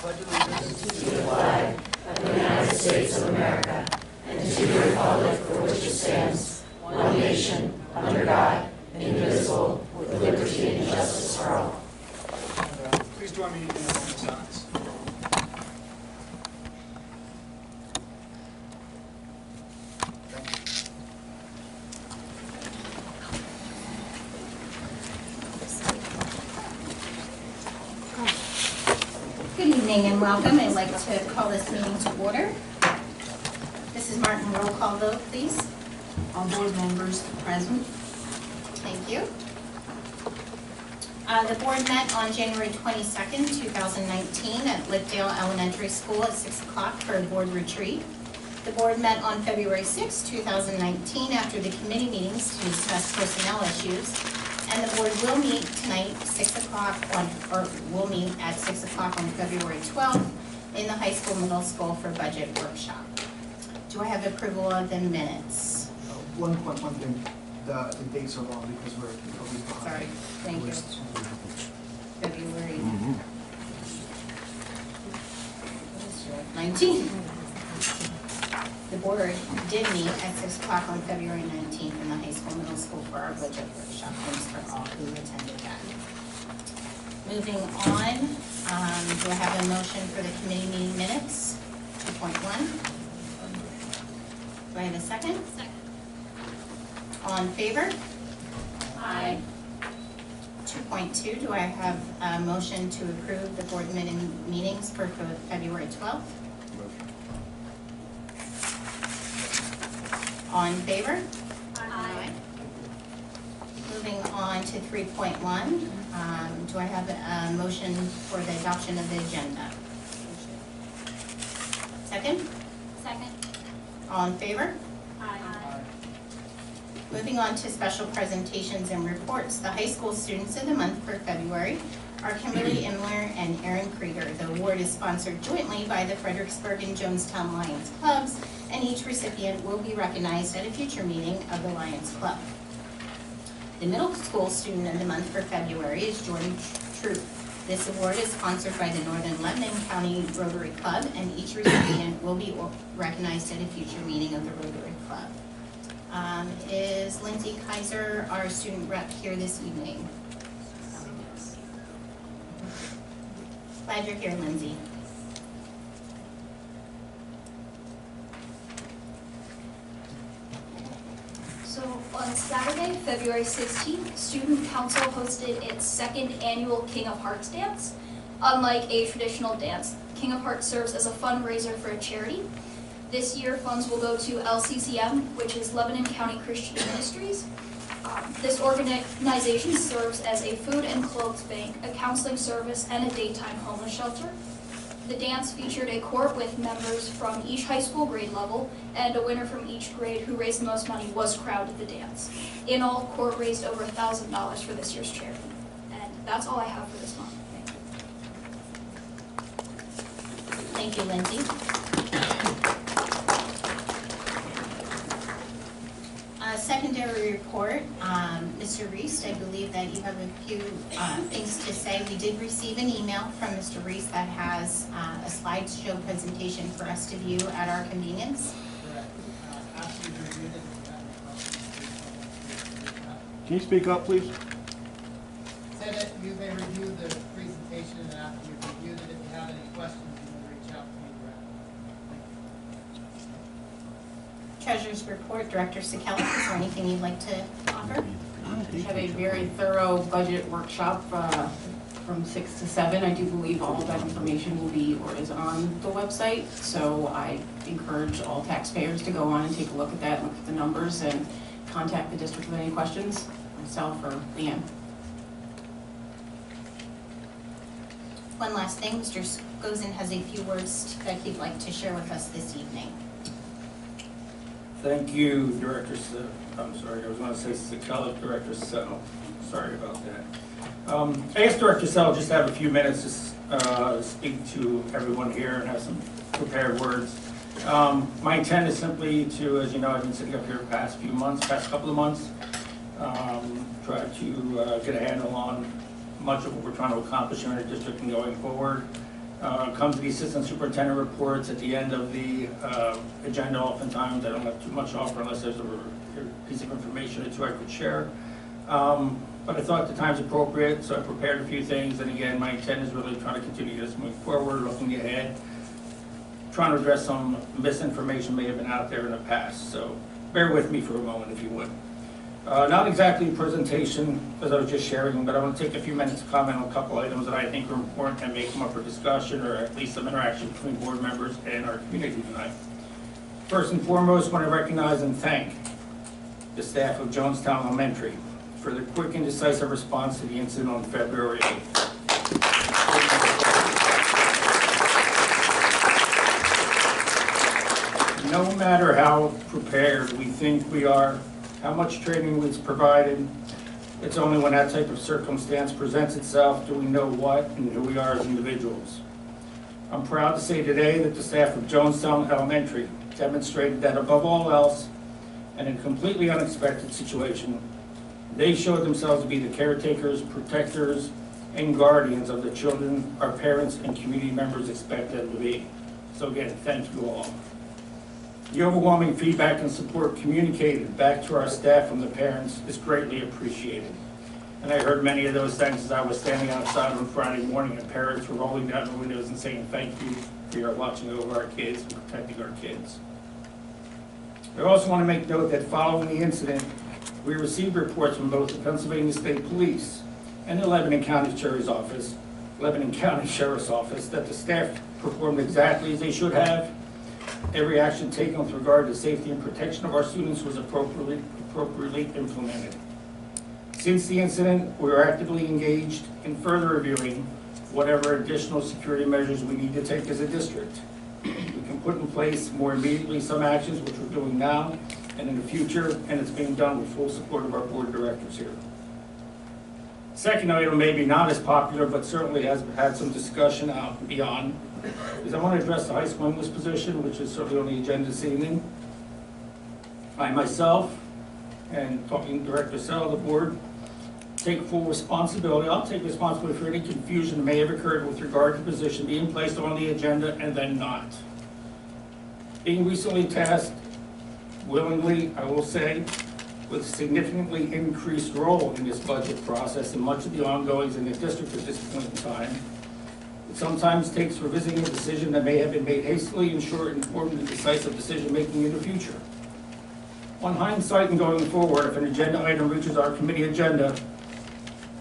pledge allegiance to the flag of the United States of America and to the republic for which it stands, one nation, under God, indivisible, with liberty and justice for all. Please join me in the silence. Good evening and welcome. I'd like to call this meeting to order. Mrs. Martin, roll call vote, please. All board members present. Thank you. The board met on January 22nd, 2019 at Littdale Elementary School at 6 o'clock for a board retreat. The board met on February 6, 2019 after the committee meetings to discuss personnel issues. And the board will meet tonight, 6 o'clock will meet at 6 o'clock on February 12th in the high school, middle school for budget workshop. Do I have approval of the minutes? One thing, the dates are wrong because we're behind. Sorry, thank you. February 19th. The board did meet at 6 o'clock on February 19th in the high school, middle school for our budget workshop. Thanks for all who attended that. Moving on, do I have a motion for the committee meeting minutes? 2.1. Do I have a second? Second. All in favor? Aye. 2.2, do I have a motion to approve the board meetings for February 12th? All in favor? Aye. Moving on to 3.1, do I have a motion for the adoption of the agenda? Second? Second. All in favor? Aye. Moving on to special presentations and reports. The high school students of the month for February are Kimberly Imler and Aaron Krieger. The award is sponsored jointly by the Fredericksburg and Jonestown Lions Clubs, and each recipient will be recognized at a future meeting of the Lions Club. The middle school student of the month for February is Jordan Troop. This award is sponsored by the Northern Lebanon County Rotary Club, and each recipient will be recognized at a future meeting of the Rotary Club. Is Lindsay Kaiser, our student rep, here this evening? Glad you're here, Lindsay. So on Saturday, February 16th, Student Council hosted its second annual King of Hearts dance. Unlike a traditional dance, King of Hearts serves as a fundraiser for a charity. This year, funds will go to LCCM, which is Lebanon County Christian Ministries. This organization serves as a food and clothes bank, a counseling service, and a daytime homeless shelter. The dance featured a court with members from each high school grade level, and a winner from each grade who raised the most money was crowned at the dance. In all, court raised over $1,000 for this year's charity. And that's all I have for this month. Thank you. Thank you, Lindsay. Secondary report, Mr. Reese, I believe that you have a few things to say. We did receive an email from Mr. Reese that has a slideshow presentation for us to view at our convenience. After you reviewed it, Can you speak up, please? said that you may review the presentation, and after you've reviewed it, if you have any questions, you may reach out to me directly. Treasurer's report, Director Sekelic, is there anything you'd like to offer? We had a very thorough budget workshop from 6 to 7. I do believe all of that information will be or is on the website. So I encourage all taxpayers to go on and take a look at that, look at the numbers, and contact the district with any questions, myself or Leanne. One last thing, Mr. Skozin has a few words that he'd like to share with us this evening. Thank you, Director. I'm sorry, I was going to say Sekelic, Director Settle. Sorry about that. I guess Director Settle just have a few minutes to speak to everyone here and have some prepared words. My intent is simply to, as you know, I've been sitting up here the past couple of months, try to get a handle on much of what we're trying to accomplish in our district and going forward. Come to the assistant superintendent reports at the end of the agenda. Oftentimes, I don't have too much to offer unless there's a piece of information or two I could share. But I thought the time's appropriate, so I prepared a few things. And again, my intent is really trying to continue to get us moving forward, looking ahead, trying to address some misinformation may have been out there in the past. So bear with me for a moment, if you would. Not exactly a presentation, as I was just sharing, but I want to take a few minutes to comment on a couple items that I think are important and may come up for discussion, or at least some interaction between board members and our community tonight. First and foremost, I want to recognize and thank the staff of Jonestown Elementary for the quick and decisive response to the incident on February 8th. No matter how prepared we think we are, how much training was provided, it's only when that type of circumstance presents itself do we know what and who we are as individuals. I'm proud to say today that the staff of Jonestown Elementary demonstrated that above all else, and in a completely unexpected situation, they showed themselves to be the caretakers, protectors, and guardians of the children our parents and community members expect them to be. So again, thank you all. The overwhelming feedback and support communicated back to our staff from the parents is greatly appreciated. And I heard many of those thanks as I was standing outside on Friday morning, and parents were rolling down the windows and saying thank you for your watching over our kids and protecting our kids. I also want to make note that following the incident, we received reports from both the Pennsylvania State Police and the Lebanon County Sheriff's Office that the staff performed exactly as they should have. Every action taken with regard to safety and protection of our students was appropriately implemented. Since the incident, we are actively engaged in further reviewing whatever additional security measures we need to take as a district. We can put in place more immediately some actions, which we're doing now and in the future, and it's being done with full support of our board of directors here. Second item, maybe not as popular, but certainly has had some discussion out and beyond, is I want to address the high school English position, which is certainly on the agenda this evening. I myself, and talking to Director Sell, the board, take full responsibility. I'll take responsibility for any confusion that may have occurred with regard to the position being placed on the agenda and then not. Being recently tasked, willingly, I will say, with a significantly increased role in this budget process and much of the ongoings in the district at this point in time, it sometimes takes revisiting a decision that may have been made hastily and short-informed and decisive decision-making in the future. On hindsight and going forward, if an agenda item reaches our committee agenda,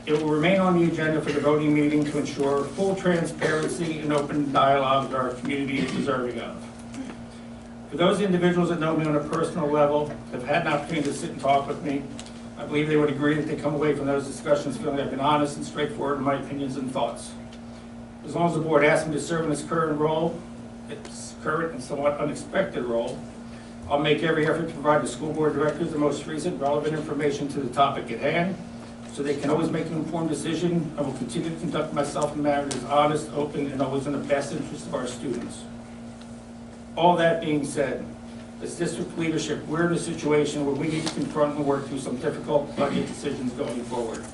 it will remain on the agenda for the voting meeting to ensure full transparency and open dialogue that our community is deserving of. For those individuals that know me on a personal level, have had an opportunity to sit and talk with me, I believe they would agree that they come away from those discussions feeling I've been honest and straightforward in my opinions and thoughts. As long as the board asks me to serve in its current role, its current and somewhat unexpected role, I'll make every effort to provide the school board directors the most recent relevant information to the topic at hand, so they can always make an informed decision. I will continue to conduct myself in a manner that is honest, open, and always in the best interest of our students. All that being said, as district leadership, we're in a situation where we need to confront and work through some difficult budget decisions going forward.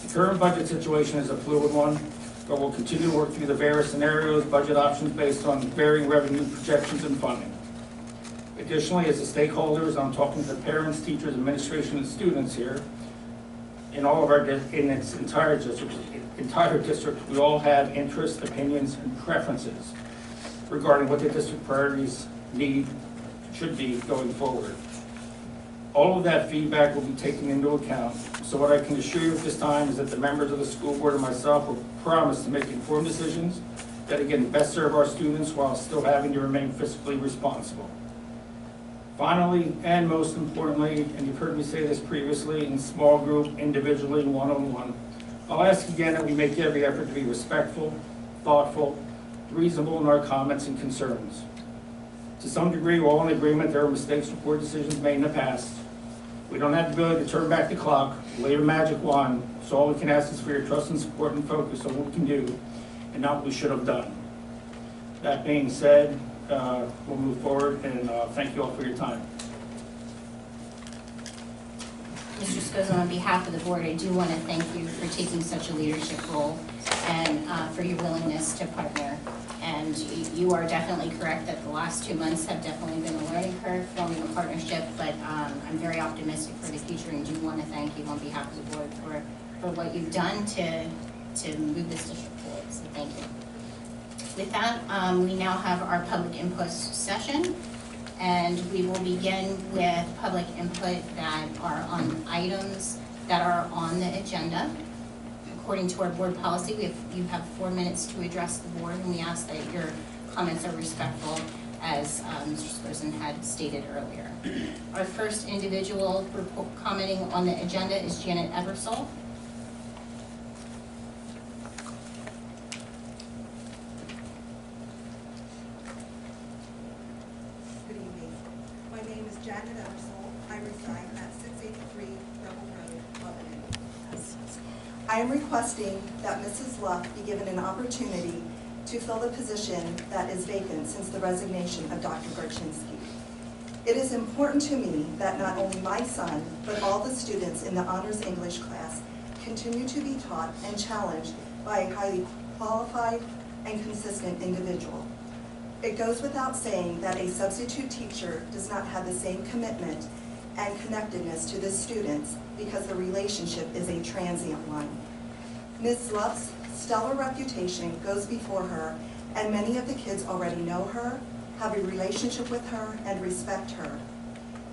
The current budget situation is a fluid one, but we'll continue to work through the various scenarios, budget options based on varying revenue projections and funding. Additionally, as the stakeholders, I'm talking to parents, teachers, administration, and students here, in all of our, in its entire district, we all have interests, opinions, and preferences regarding what the district priorities should be going forward. All of that feedback will be taken into account. So what I can assure you at this time is that the members of the school board and myself will promise to make informed decisions that again best serve our students while still having to remain fiscally responsible. Finally, and most importantly, and you've heard me say this previously, in small group, individually, one-on-one, I'll ask again that we make every effort to be respectful, thoughtful, reasonable in our comments and concerns. To some degree, we're all in agreement there are mistakes or poor decisions made in the past. We don't have the ability to turn back the clock, wave a magic wand, so all we can ask is for your trust and support and focus on what we can do and not what we should have done. That being said, we'll move forward, and thank you all for your time. Mr. Scozzo, on behalf of the board, I do want to thank you for taking such a leadership role and for for your willingness to partner. And you are definitely correct that the last 2 months have definitely been a learning curve forming a partnership, but I'm very optimistic for the future and do want to thank you on behalf of the board for what you've done to move this district forward, so thank you. With that, we now have our public input session, and we will begin with public input that are on items that are on the agenda. According to our board policy, you have 4 minutes to address the board, and we ask that your comments are respectful, as Mr. Sperson had stated earlier. Our first individual commenting on the agenda is Janet Eversole. Good evening. My name is Janet Eversole. I reside at 683 Rebel Road, Lebanon. I am requesting that Mrs. Luck be given an opportunity to fill the position that is vacant since the resignation of Dr. Gorczynski. It is important to me that not only my son, but all the students in the Honors English class continue to be taught and challenged by a highly qualified and consistent individual. It goes without saying that a substitute teacher does not have the same commitment and connectedness to the students because the relationship is a transient one. Ms. Luck's stellar reputation goes before her, and many of the kids already know her, have a relationship with her, and respect her.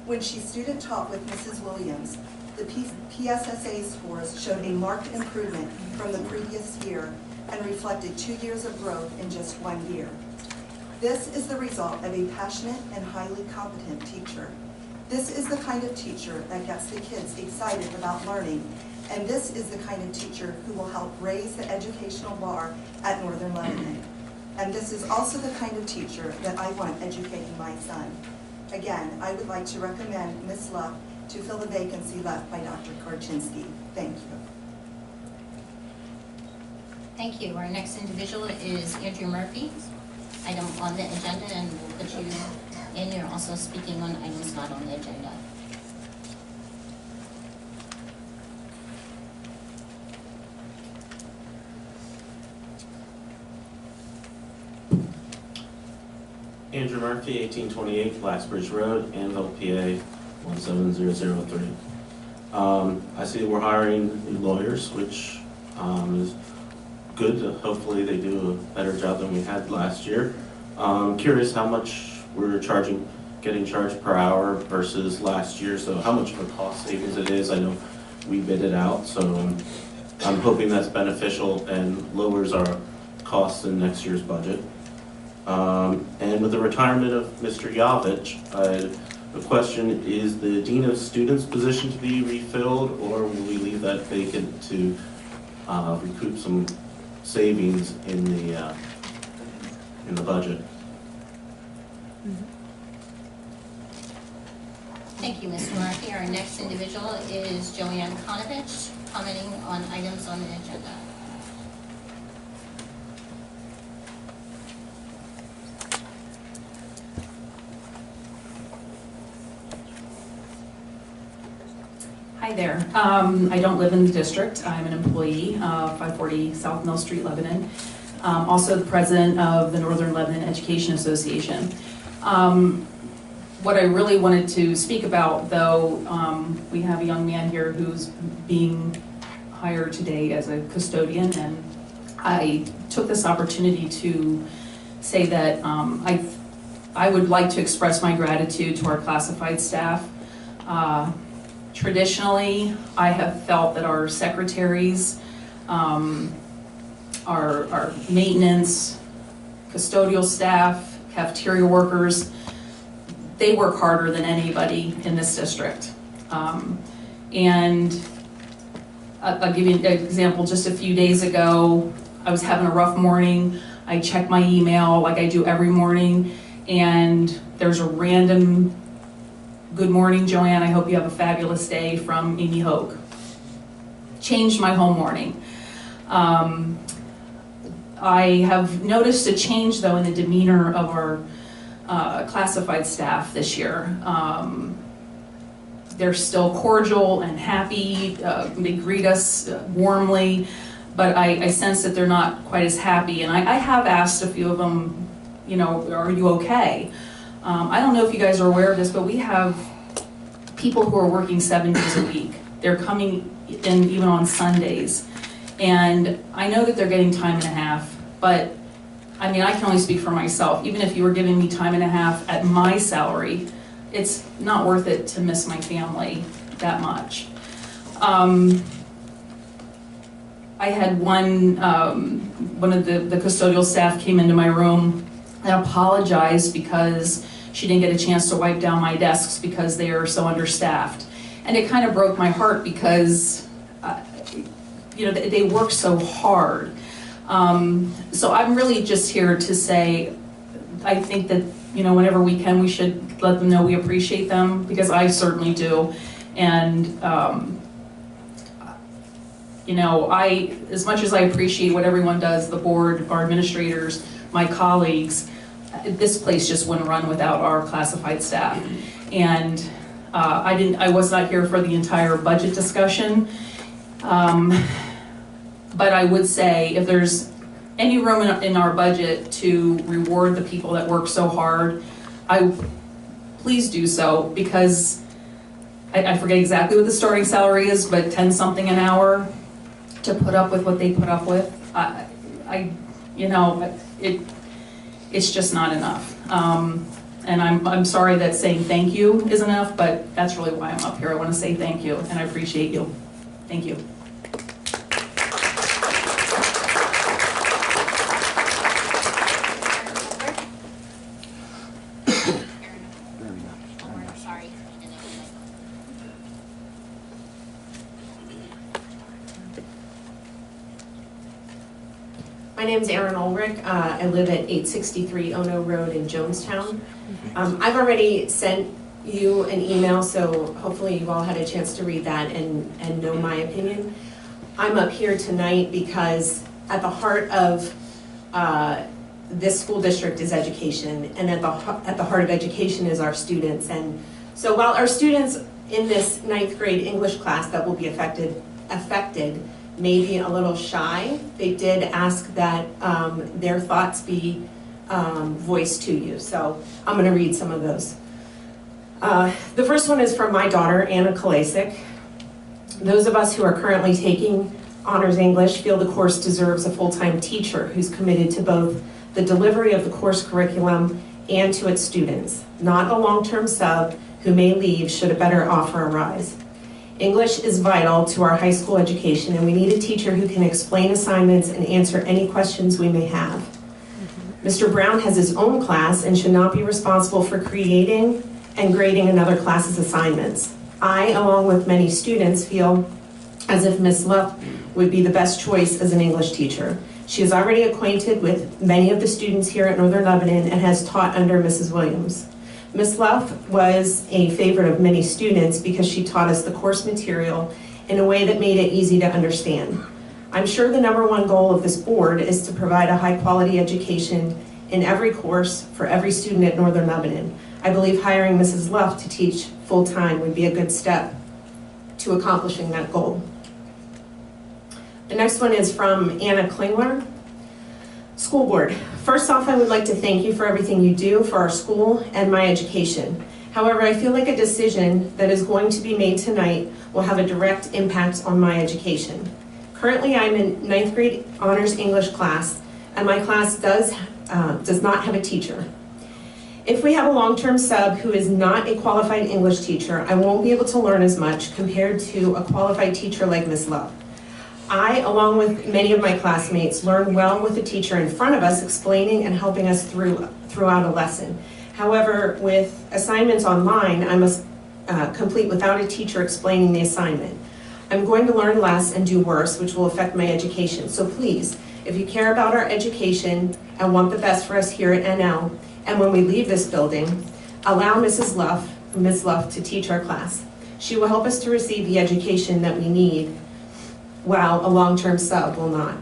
When she student taught with Mrs. Williams, the PSSA scores showed a marked improvement from the previous year and reflected 2 years of growth in just 1 year. This is the result of a passionate and highly competent teacher. This is the kind of teacher that gets the kids excited about learning, and this is the kind of teacher who will help raise the educational bar at Northern Lebanon. And this is also the kind of teacher that I want educating my son. Again, I would like to recommend Ms. Luck to fill the vacancy left by Dr. Gorczynski. Thank you. Thank you. Our next individual is Andrew Murphy. Item on the agenda, and we'll put you in. You're also speaking on items not on the agenda. Andrew Murphy, 1828 Blacksbridge Road, Anvil, PA 17003. I see we're hiring new lawyers, which is good. Hopefully they do a better job than we had last year. Curious how much we're getting charged per hour versus last year, so how much of a cost savings it is. I know we bid it out, so I'm hoping that's beneficial and lowers our costs in next year's budget. And with the retirement of Mr. Yavich, the question is the Dean of Students position to be refilled, or will we leave that vacant to recoup some savings in the budget? Thank you, Mr. Murphy. Our next individual is Joanne Konovich, commenting on items on the agenda. Hi there. I don't live in the district. I'm an employee of 540 South Mill Street, Lebanon. Also the president of the Northern Lebanon Education Association. What I really wanted to speak about, though, we have a young man here who's being hired today as a custodian, and I took this opportunity to say that I would like to express my gratitude to our classified staff. Traditionally, I have felt that our secretaries, our maintenance, custodial staff, cafeteria workers, they work harder than anybody in this district. And I'll give you an example. Just a few days ago, I was having a rough morning. I checked my email like I do every morning, and there's a random "Good morning, Joanne, I hope you have a fabulous day" from Amy Hogue. Changed my whole morning. I have noticed a change, though, in the demeanor of our classified staff this year. They're still cordial and happy. They greet us warmly. but I sense that they're not quite as happy. And I have asked a few of them, you know, are you okay? I don't know if you guys are aware of this, but we have people who are working 7 days a week. They're coming in even on Sundays. And I know that they're getting time and a half, but I mean, I can only speak for myself. Even if you were giving me time and a half at my salary, it's not worth it to miss my family that much. I had one of the custodial staff came into my room and apologized because she didn't get a chance to wipe down my desks because they are so understaffed. And it kind of broke my heart because, you know, they work so hard. So I'm really just here to say, I think that, you know, whenever we can, we should let them know we appreciate them, because I certainly do. And, you know, as much as I appreciate what everyone does, the board, our administrators, my colleagues, this place just wouldn't run without our classified staff. And I was not here for the entire budget discussion. But I would say if there's any room in our budget to reward the people that work so hard, please do so, because I forget exactly what the starting salary is, but 10 something an hour to put up with what they put up with, you know, it's just not enough. And I'm sorry that saying thank you is enough, but that's really why I'm up here. I want to say thank you, and I appreciate you. Thank you. My name is Erin Ulrich. I live at 863 Ono Road in Jonestown. I've already sent you an email, so hopefully you've all had a chance to read that and know my opinion. I'm up here tonight because at the heart of this school district is education, and at the heart of education is our students. And so while our students in this 9th grade English class that will be affected maybe a little shy, they did ask that their thoughts be voiced to you. So I'm going to read some of those. The first one is from my daughter, Anna Kalasic. Those of us who are currently taking Honors English feel the course deserves a full-time teacher who's committed to both the delivery of the course curriculum and to its students, not a long-term sub who may leave should a better offer arise. English is vital to our high school education, and we need a teacher who can explain assignments and answer any questions we may have. Mr. Brown has his own class and should not be responsible for creating and grading another class's assignments. I, along with many students, feel as if Ms. Luff would be the best choice as an English teacher. She is already acquainted with many of the students here at Northern Lebanon and has taught under Mrs. Williams. Ms. Luff was a favorite of many students because she taught us the course material in a way that made it easy to understand. I'm sure the #1 goal of this board is to provide a high-quality education in every course for every student at Northern Lebanon. I believe hiring Mrs. Luff to teach full-time would be a good step to accomplishing that goal. The next one is from Anna Klingler. School board. First off, I would like to thank you for everything you do for our school and my education. However, I feel like a decision that is going to be made tonight will have a direct impact on my education. Currently, I'm in 9th grade Honors English class, and my class does not have a teacher. If we have a long-term sub who is not a qualified English teacher, I won't be able to learn as much compared to a qualified teacher like Ms. Love. I, along with many of my classmates, learn well with a teacher in front of us explaining and helping us throughout a lesson. However, with assignments online, I must complete without a teacher explaining the assignment. I'm going to learn less and do worse, which will affect my education. So please, if you care about our education and want the best for us here at NL, and when we leave this building, allow Ms. Luff to teach our class. She will help us to receive the education that we need, while a long-term sub will not.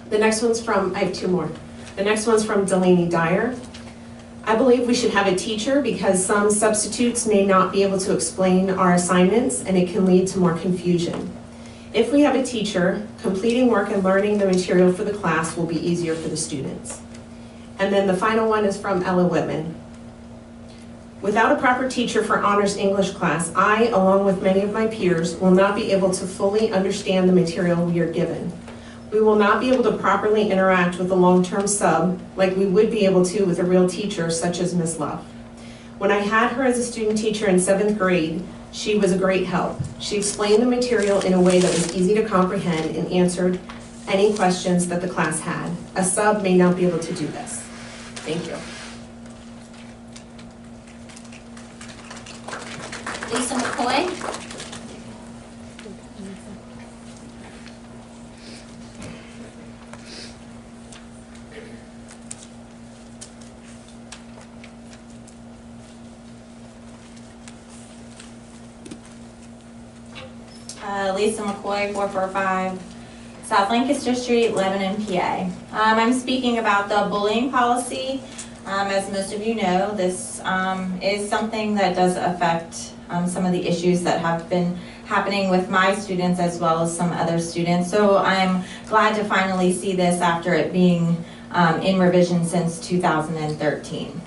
The next one's from, I have two more. The next one's from Delaney Dyer. I believe we should have a teacher because some substitutes may not be able to explain our assignments and it can lead to more confusion. If we have a teacher, completing work and learning the material for the class will be easier for the students. And then the final one is from Ella Whitman. Without a proper teacher for honors English class, I, along with many of my peers, will not be able to fully understand the material we are given. We will not be able to properly interact with a long-term sub like we would be able to with a real teacher such as Ms. Love. When I had her as a student teacher in 7th grade, she was a great help. She explained the material in a way that was easy to comprehend and answered any questions that the class had. A sub may not be able to do this. Thank you. Lisa McCoy. Lisa McCoy, 445 South Lancaster Street, Lebanon, PA. I'm speaking about the bullying policy. As most of you know, this is something that does affect some of the issues that have been happening with my students as well as some other students. So I'm glad to finally see this after it being in revision since 2013.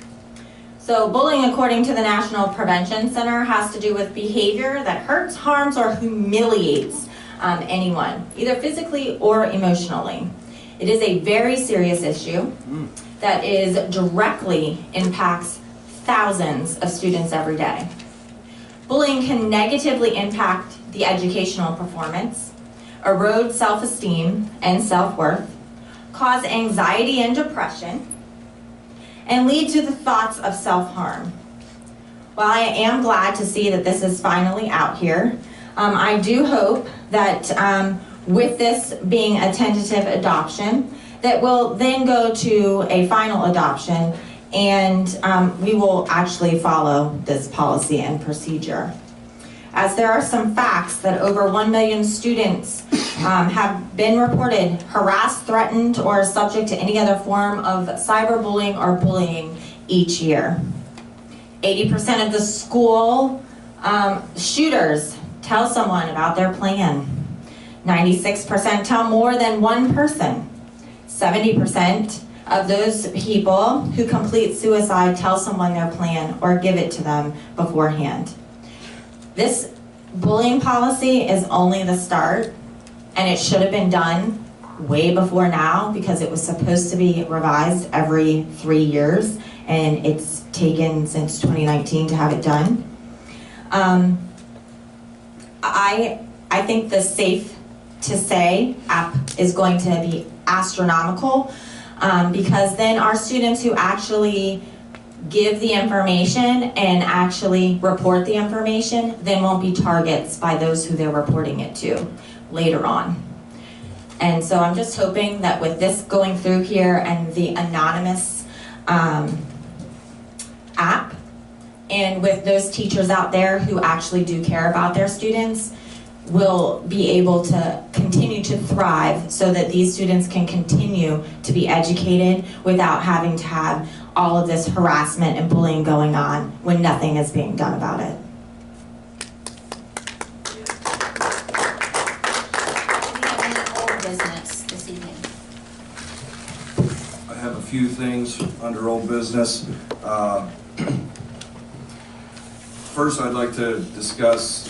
So bullying, according to the National Prevention Center, has to do with behavior that hurts, harms, or humiliates anyone, either physically or emotionally. It is a very serious issue that directly impacts thousands of students every day. Bullying can negatively impact the educational performance, erode self-esteem and self-worth, cause anxiety and depression, and lead to the thoughts of self-harm. While I am glad to see that this is finally out here, I do hope that with this being a tentative adoption, that will then go to a final adoption, and we will actually follow this policy and procedure. As there are some facts that over 1 million students have been reported harassed, threatened, or subject to any other form of cyberbullying or bullying each year. 80% of the school shooters tell someone about their plan. 96% tell more than one person. 70% of those people who complete suicide tell someone their plan or give it to them beforehand. This bullying policy is only the start, and it should have been done way before now because it was supposed to be revised every 3 years, and it's taken since 2019 to have it done. I think the Safe to Say app is going to be astronomical because then our students who actually give the information and actually report the information then won't be targets by those who they're reporting it to later on. And so I'm just hoping that with this going through here and the anonymous app, and with those teachers out there who actually do care about their students, will be able to continue to thrive so that these students can continue to be educated without having to have all of this harassment and bullying going on when nothing is being done about it. We have any old business this evening? I have a few things under old business. First, I'd like to discuss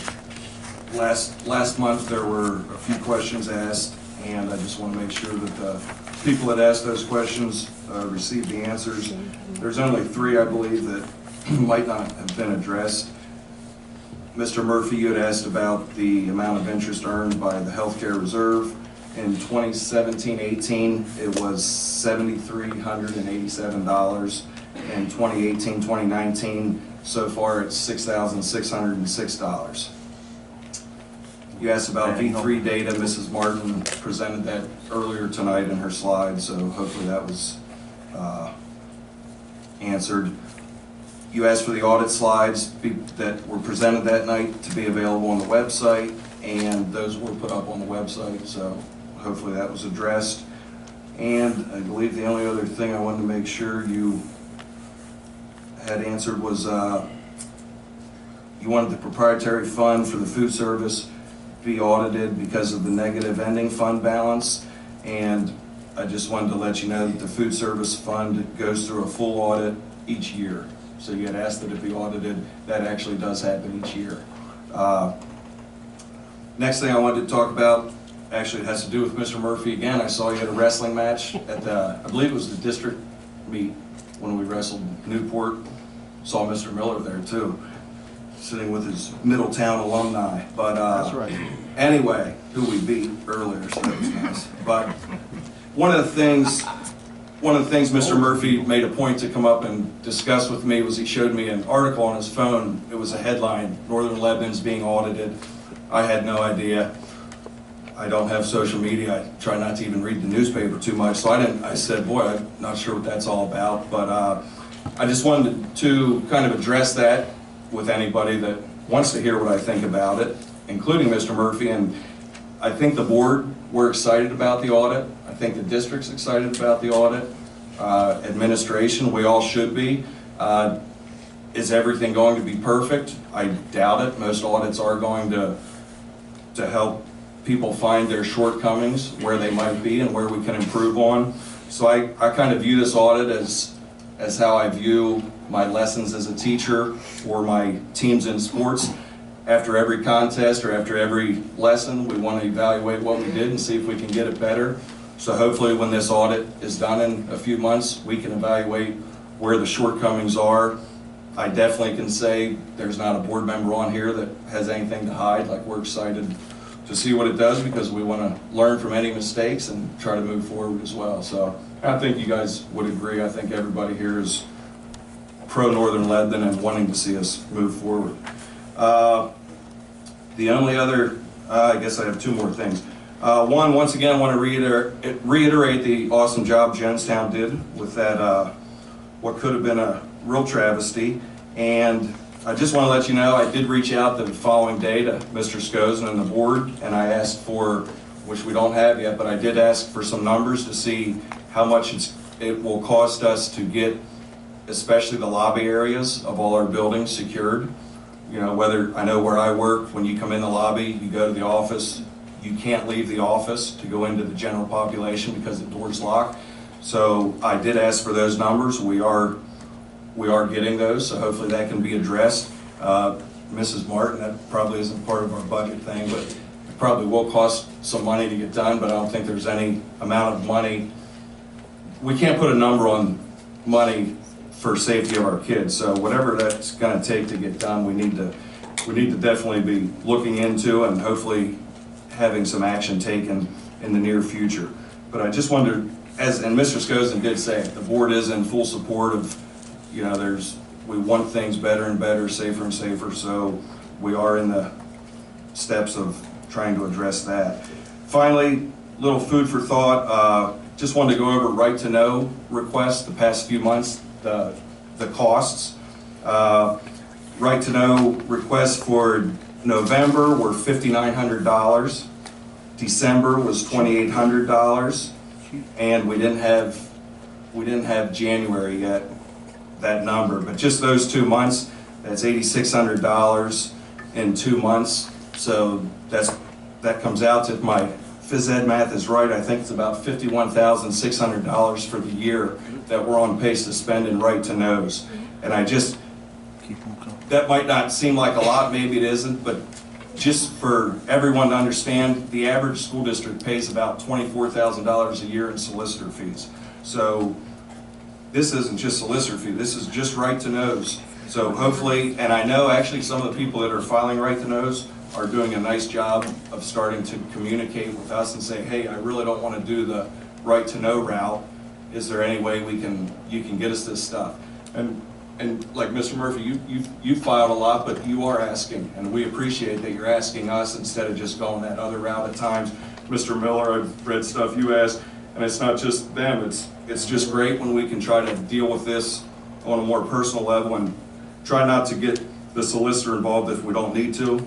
last month there were a few questions asked, and I just want to make sure that the people that asked those questions received the answers. There's only 3, I believe, that might not have been addressed. Mr. Murphy, you had asked about the amount of interest earned by the healthcare reserve. In 2017-18, it was $7,387. In 2018-2019, so far it's $6,606. You asked about V3 data. Mrs. Martin presented that earlier tonight in her slides, so hopefully that was answered. You asked for the audit slides that were presented that night to be available on the website, and those were put up on the website, so hopefully that was addressed. And I believe the only other thing I wanted to make sure you had answered was you wanted the proprietary fund for the food service. be audited because of the negative ending fund balance. And I just wanted to let you know that the food service fund goes through a full audit each year. So you had asked that it be audited. That actually does happen each year. Next thing I wanted to talk about, actually it has to do with Mr. Murphy again. I saw you at a wrestling match at the, I believe it was the district meet when we wrestled Newport. Saw Mr. Miller there too, sitting with his Middletown alumni. But That's right. anyway, who we beat earlier, so that was nice. But one of the things Mr. Murphy made a point to come up and discuss with me was he showed me an article on his phone. It was a headline, Northern Lebanon's being audited. I had no idea. I don't have social media. I try not to even read the newspaper too much. So I said, boy, I'm not sure what that's all about. But I just wanted to kind of address that with anybody that wants to hear what I think about it, including Mr. Murphy. And I think the board, we're excited about the audit. I think the district's excited about the audit. Administration, we all should be. Is everything going to be perfect? I doubt it. Most audits are going to help people find their shortcomings, where they might be and where we can improve on. So I kind of view this audit as how I view my lessons as a teacher or my teams in sports. After every contest or after every lesson, we want to evaluate what we did and see if we can get it better. So hopefully when this audit is done in a few months, we can evaluate where the shortcomings are. I definitely can say there's not a board member on here that has anything to hide. Like, we're excited to see what it does because we want to learn from any mistakes and try to move forward as well. So I think you guys would agree. I think everybody here is pro Northern Lebanon and wanting to see us move forward. The only other, I guess I have two more things. One, once again, I want to reiterate the awesome job Jonestown did with that, what could have been a real travesty. And I just want to let you know, I did reach out the following day to Mr. Scozen and the board, and I asked for, which we don't have yet, but I did ask for some numbers to see how much it will cost us to get, especially the lobby areas of all our buildings secured. You know, I know where I work, when you come in the lobby, you go to the office, you can't leave the office to go into the general population because the door's locked. So I did ask for those numbers. We are getting those, so hopefully that can be addressed. Mrs. Martin, that probably isn't part of our budget thing, but it probably will cost some money to get done, but I don't think there's any amount of money. We can't put a number on money for safety of our kids, so whatever that's going to take to get done, we need to definitely be looking into and hopefully having some action taken in the near future. But I just wondered, and Mr. Scozen did say, the board is in full support of, you know, we want things better and better, safer and safer, so we are in the steps of trying to address that. Finally, little food for thought, just wanted to go over right to know requests the past few months, the costs. Right to know requests for November were $5,900, December was $2,800, and we didn't have January yet, that number, but just those 2 months, that's $8,600 in 2 months. So that comes out to, if my phys ed math is right, I think it's about $51,600 for the year that we're on pace to spend in right to knows. And that might not seem like a lot, maybe it isn't, but just for everyone to understand, the average school district pays about $24,000 a year in solicitor fees. So this isn't just solicitor fee, this is just right to knows. So hopefully, and I know actually some of the people that are filing right to knows are doing a nice job of starting to communicate with us and say, hey, I really don't want to do the right to know route. Is there any way you can get us this stuff? And like Mr. Murphy, you filed a lot, but you are asking, and we appreciate that you're asking us instead of just going that other route at times. Mr. Miller, I've read stuff you asked, and it's not just them, it's just great when we can try to deal with this on a more personal level and try not to get the solicitor involved if we don't need to.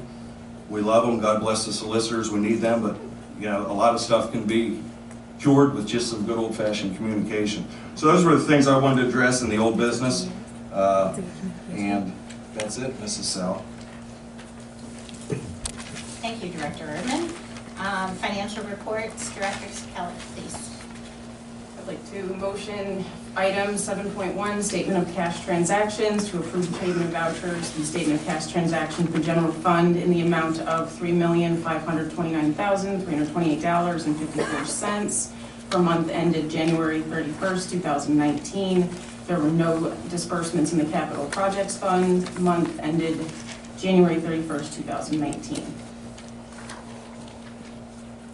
We love them, God bless the solicitors, we need them, but you know, a lot of stuff can be cured with just some good old-fashioned communication. So those were the things I wanted to address in the old business. And that's it, Mrs. Sal. Thank Thank you, Director Erdman. Financial reports, Director Skeller, please. I'd like to motion item 7.1, statement of cash transactions, to approve the payment of vouchers and statement of cash transactions for general fund in the amount of $3,529,328.54 for month ended January 31st, 2019. There were no disbursements in the capital projects fund, month ended January 31st, 2019.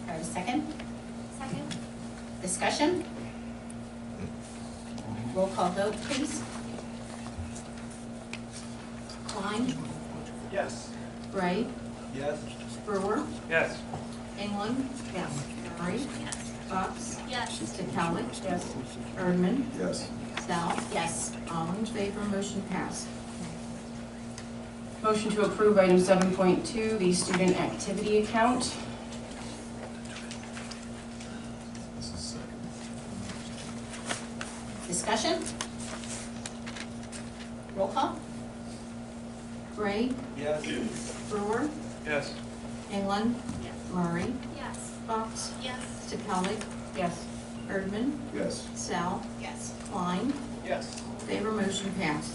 Have a second? Second. Discussion? Roll call vote, please. Klein, Yes. Wright, Yes. Brewer, Yes. England, Yes. Murray, Yes. Fox, Yes. Stekalik, Yes. Erdman, Yes. Sal. Yes. All in favor, motion passed. Motion to approve item 7.2, the student activity account. Discussion? Roll call? Gray, Yes. Brewer, Yes. England, Yes. Murray, Yes. Fox, Yes. Stekalik, Yes. Erdman, Yes. Sal, Yes. Klein. Yes. Favor, motion passed.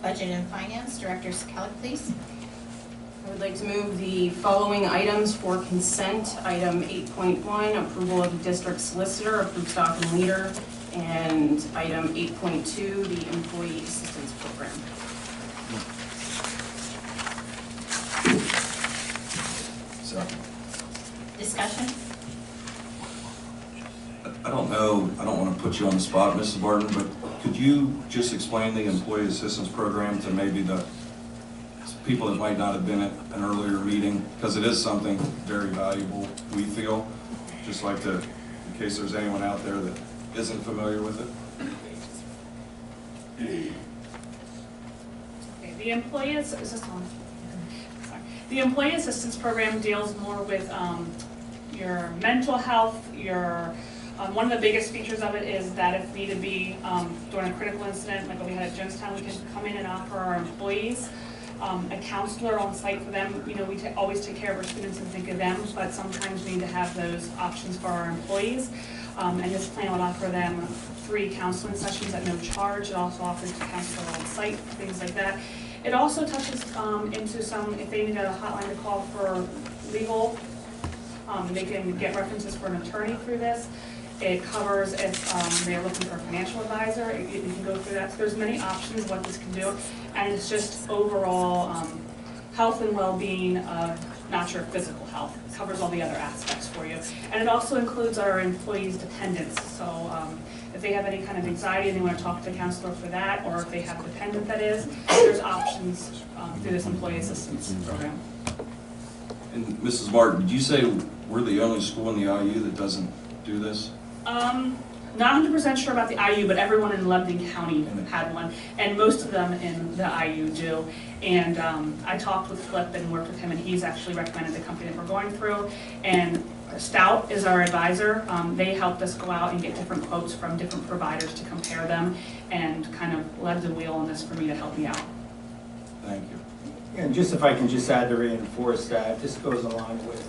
Budget and Finance, Director Skeller, please. I would like to move the following items for consent. Item 8.1, approval of the district solicitor, approved stock and leader. And item 8.2, the employee assistance program. Second. Discussion? I don't know, I don't want to put you on the spot, Mrs. Barton, but could you just explain the employee assistance program to maybe the people that might not have been at an earlier meeting? Because it is something very valuable, we feel. Just like to, in case there's anyone out there that isn't familiar with it. Okay, the employee assistance program deals more with your mental health, your one of the biggest features of it is that if need to be during a critical incident, like what we had at Jonestown, we can come in and offer our employees a counselor on site for them. You know, we always take care of our students and think of them, but sometimes we need to have those options for our employees. And this plan would offer them 3 counseling sessions at no charge. It also offers a counselor on site, things like that. It also touches into some, if they need a hotline to call for legal, they can get references for an attorney through this. It covers if they're looking for a financial advisor, you can go through that. So there's many options what this can do, and it's just overall health and well-being of not your physical health. It covers all the other aspects for you. And it also includes our employees' dependents. So if they have any kind of anxiety and they want to talk to a counselor for that, or if they have a dependent that is, there's options through this employee assistance program. And Mrs. Martin, did you say we're the only school in the IU that doesn't do this? Not 100% sure about the IU, but everyone in Lebanon County had one, and most of them in the IU do. And I talked with Flip and worked with him, and he's actually recommended the company that we're going through. And Stout is our advisor. They helped us go out and get different quotes from different providers to compare them, and kind of led the wheel on this for me to help me out. Thank you. And just if I can just add to reinforce that, this goes along with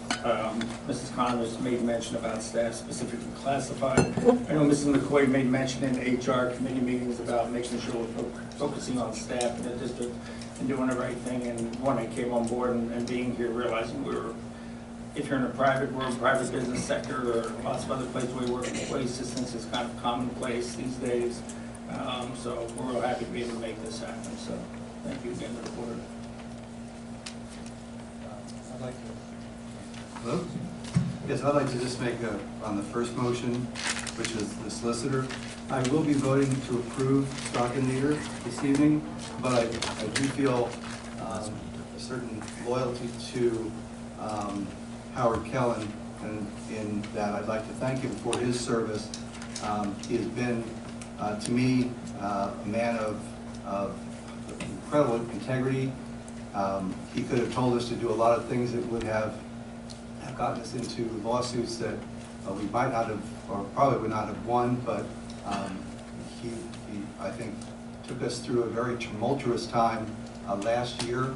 Mrs. Connors made mention about staff specifically classified. I know Mrs. McCoy made mention in HR committee meetings about making sure we're focusing on staff in the district and doing the right thing. And when I came on board and being here, realizing if you're in a private world, private business sector, or lots of other places where we work, employee assistance is kind of commonplace these days. So we're real happy to be able to make this happen. So thank you again to the board. Hello? Yes, I'd like to just make on the first motion, which is the solicitor. I will be voting to approve stock and leader this evening, but I do feel a certain loyalty to Howard Kellen, and in that I'd like to thank him for his service. He has been, to me, a man of incredible integrity. He could have told us to do a lot of things that would have gotten us into lawsuits that we might not have, or probably would not have won, but he, I think, took us through a very tumultuous time last year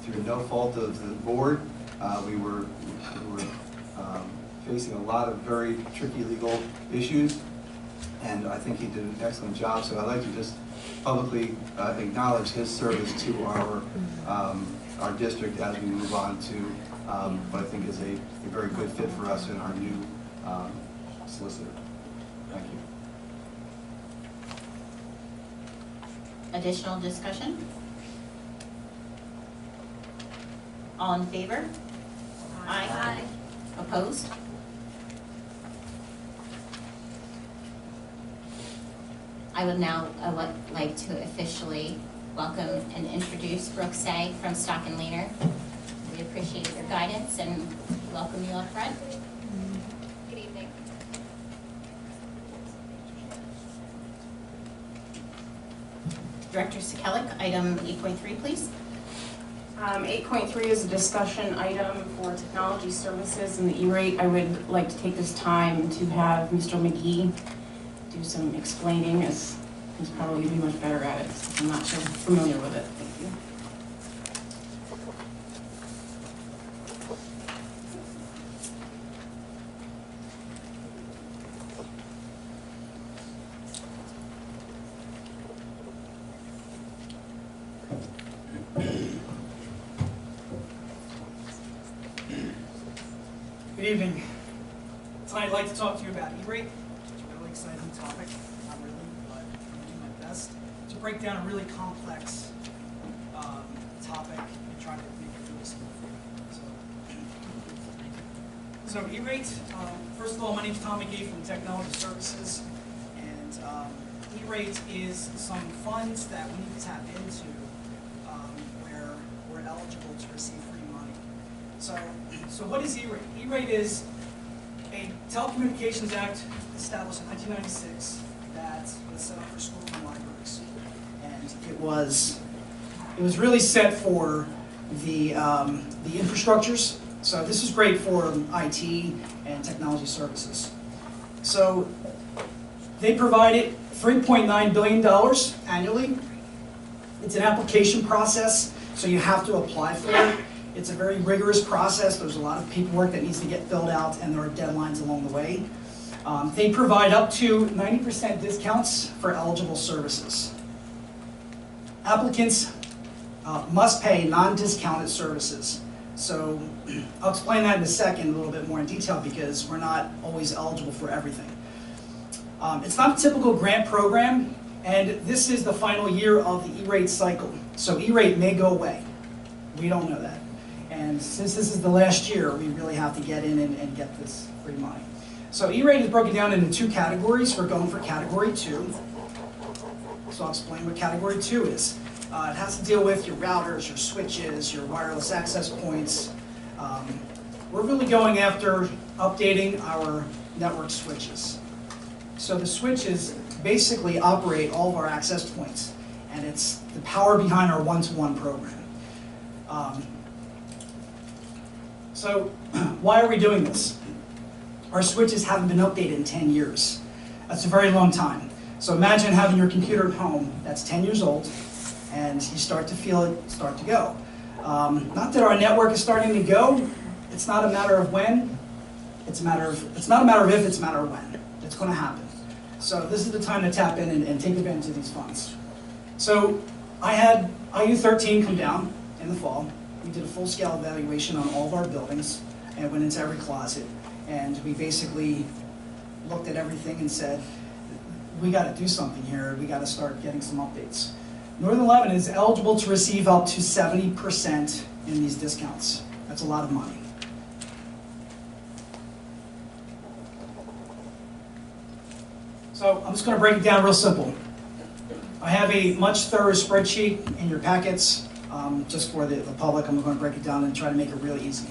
through no fault of the board, We were facing a lot of very tricky legal issues, and I think he did an excellent job. So I'd like to just publicly acknowledge his service to our district as we move on to what I think is a very good fit for us in our new solicitor. Thank you. Additional discussion? All in favor? Aye. Opposed? I would now like to officially welcome and introduce Brooke Say from Stock and Leaner. We appreciate your guidance and welcome you up front. Good evening. Director Sekelic, item 8.3, please. 8.3 is a discussion item for technology services and the E-rate. I would like to take this time to have Mr. McGee do some explaining, as he's probably going to be much better at it, since I'm not so familiar with it. Thank you. Good evening. Tonight I'd like to talk to you about E-rate. It's a really exciting topic. Not really, but I'm going to do my best to break down a really complex topic and try to make it really simple for you. So E-rate, first of all, my name is Tom McGee from Technology Services, and E-rate is some funds that we need to tap into where we're eligible to receive free money. So what is E-rate? E-rate is a Telecommunications Act established in 1996 that was set up for schools and libraries. And it was really set for the infrastructures. So this is great for IT and technology services. So they provided $3.9 billion annually. It's an application process, so you have to apply for it. It's a very rigorous process. There's a lot of paperwork that needs to get filled out, and there are deadlines along the way. They provide up to 90% discounts for eligible services. Applicants must pay non-discounted services. So I'll explain that in a second a little bit more in detail, because we're not always eligible for everything. It's not a typical grant program, and this is the final year of the E-rate cycle. So E-rate may go away. We don't know that. And since this is the last year, we really have to get in and get this free money. So E-rate is broken down into 2 categories. We're going for category 2. So I'll explain what category 2 is. It has to deal with your routers, your switches, your wireless access points. We're really going after updating our network switches. So the switches basically operate all of our access points, and it's the power behind our one-to-one program. So why are we doing this? Our switches haven't been updated in 10 years. That's a very long time. So imagine having your computer at home that's 10 years old, and you start to feel it start to go. Not that our network is starting to go. It's not a matter of when. It's not a matter of if, it's a matter of when. It's going to happen. So this is the time to tap in and take advantage of these funds. So I had IU13 come down in the fall. We did a full-scale evaluation on all of our buildings and went into every closet. And we basically looked at everything and said, we got to do something here. We got to start getting some updates. Northern Lebanon is eligible to receive up to 70% in these discounts. That's a lot of money. So I'm just going to break it down real simple. I have a much thorough spreadsheet in your packets. Just for the public, I'm going to break it down and try to make it really easy.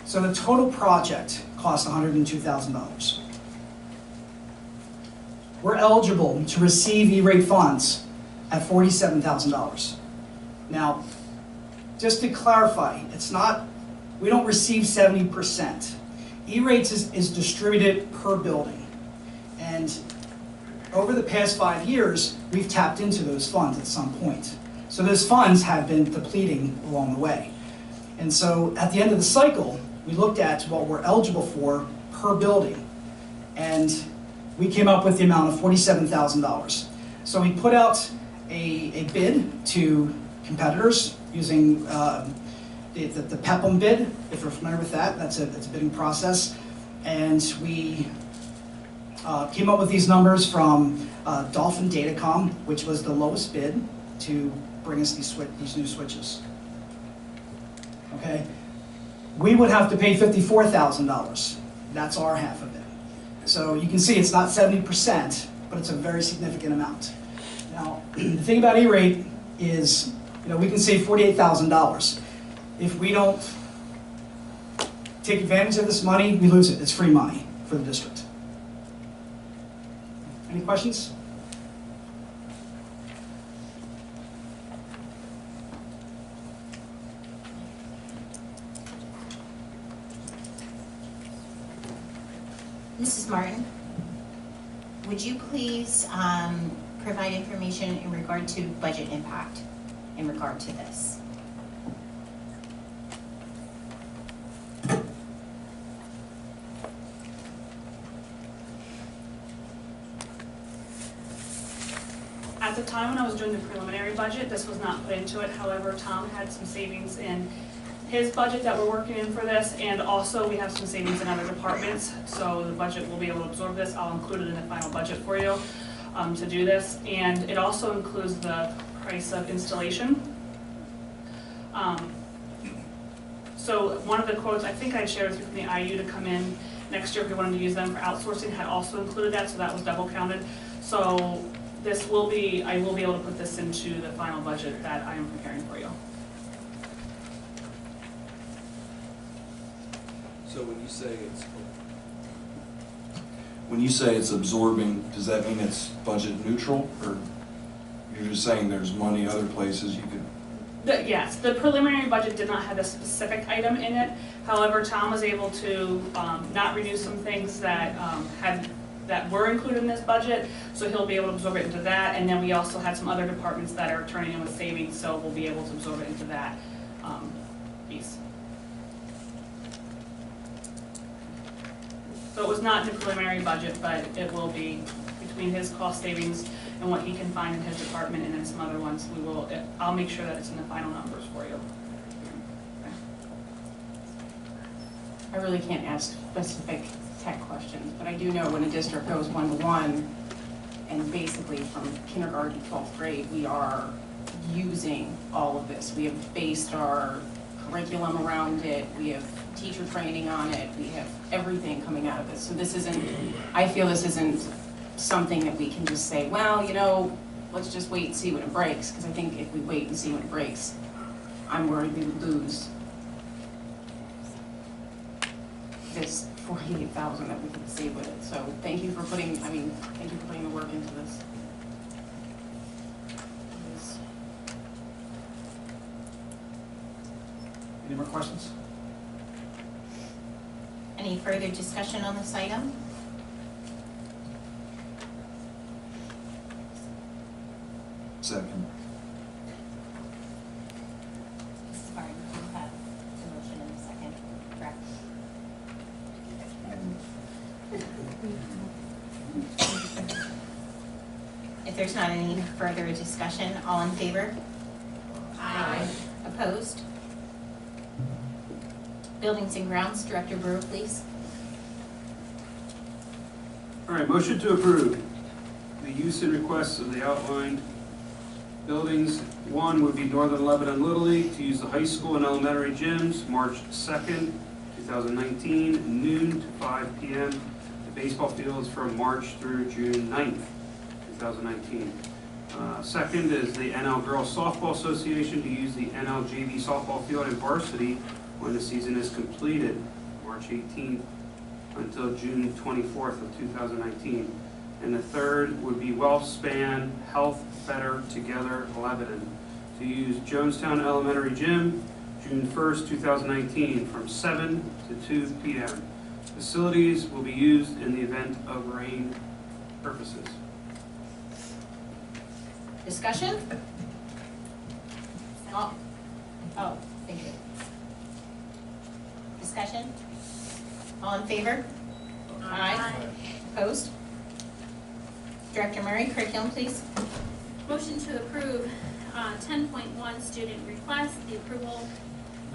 So the total project costs $102,000. We're eligible to receive E-rate funds at $47,000. Now, just to clarify, we don't receive 70%. E-rates is distributed per building. And over the past 5 years, we've tapped into those funds at some point. So those funds have been depleting along the way. And so at the end of the cycle, we looked at what we're eligible for per building. And we came up with the amount of $47,000. So we put out a bid to competitors using the PEPM bid, if you're familiar with that. That's a bidding process. And we came up with these numbers from Dolphin Datacom, which was the lowest bid to bring us these new switches. Okay? We would have to pay $54,000. That's our half of it. So you can see it's not 70%, but it's a very significant amount. Now, the thing about E-rate is, we can save $48,000. If we don't take advantage of this money, we lose it. It's free money for the district. Any questions? Mrs. Martin, would you please provide information in regard to budget impact in regard to this? At the time when I was doing the preliminary budget, this was not put into it. However, Tom had some savings in his budget that we're working in for this, and also we have some savings in other departments, so the budget will be able to absorb this. I'll include it in the final budget for you to do this, and it also includes the price of installation. So one of the quotes I think I shared with you from the IU to come in next year if we wanted to use them for outsourcing had also included that, so that was double counted. So this will be, I will be able to put this into the final budget that I am preparing for you. So when you say it's absorbing, does that mean it's budget neutral, or you're just saying there's money other places you could? Yes, the preliminary budget did not have a specific item in it. However, Tom was able to not reduce some things that that were included in this budget, so he'll be able to absorb it into that. And then we also had some other departments that are turning in with savings, so we'll be able to absorb it into that piece. So it was not in the preliminary budget, but it will be between his cost savings and what he can find in his department, and then some other ones. I'll make sure that it's in the final numbers for you. Okay. I really can't ask specific tech questions, but I do know when a district goes one-to-one, and basically from kindergarten to 12th grade, we are using all of this. We have based our curriculum around it, we have teacher training on it, we have everything coming out of this. So this isn't, I feel this isn't something that we can just say, well, let's just wait and see when it breaks, because I think if we wait and see when it breaks, I'm worried we would lose this $48,000 that we could save with it. So thank you for putting, thank you for putting the work into this. Any more questions? Any further discussion on this item? Second. Mrs. Martin, you have the motion in a second, correct? If there's not any further discussion, all in favor? Aye. Opposed? Buildings and Grounds, Director Brewer, please. All right, motion to approve the use and requests of the outlined buildings. One would be Northern Lebanon Little League to use the high school and elementary gyms, March 2nd, 2019, noon to 5 p.m. The baseball fields from March through June 9th, 2019. Second is the NL Girls Softball Association to use the NL JV softball field and varsity when the season is completed, March 18th until June 24th of 2019. And the third would be WellSpan Health Better Together Lebanon to use Jonestown Elementary Gym, June 1st, 2019 from 7 to 2 p.m. Facilities will be used in the event of rain purposes. Discussion? Oh, thank you. discussion? All in favor? Aye. Opposed? Director Murray, curriculum, please. Motion to approve 10.1 student request,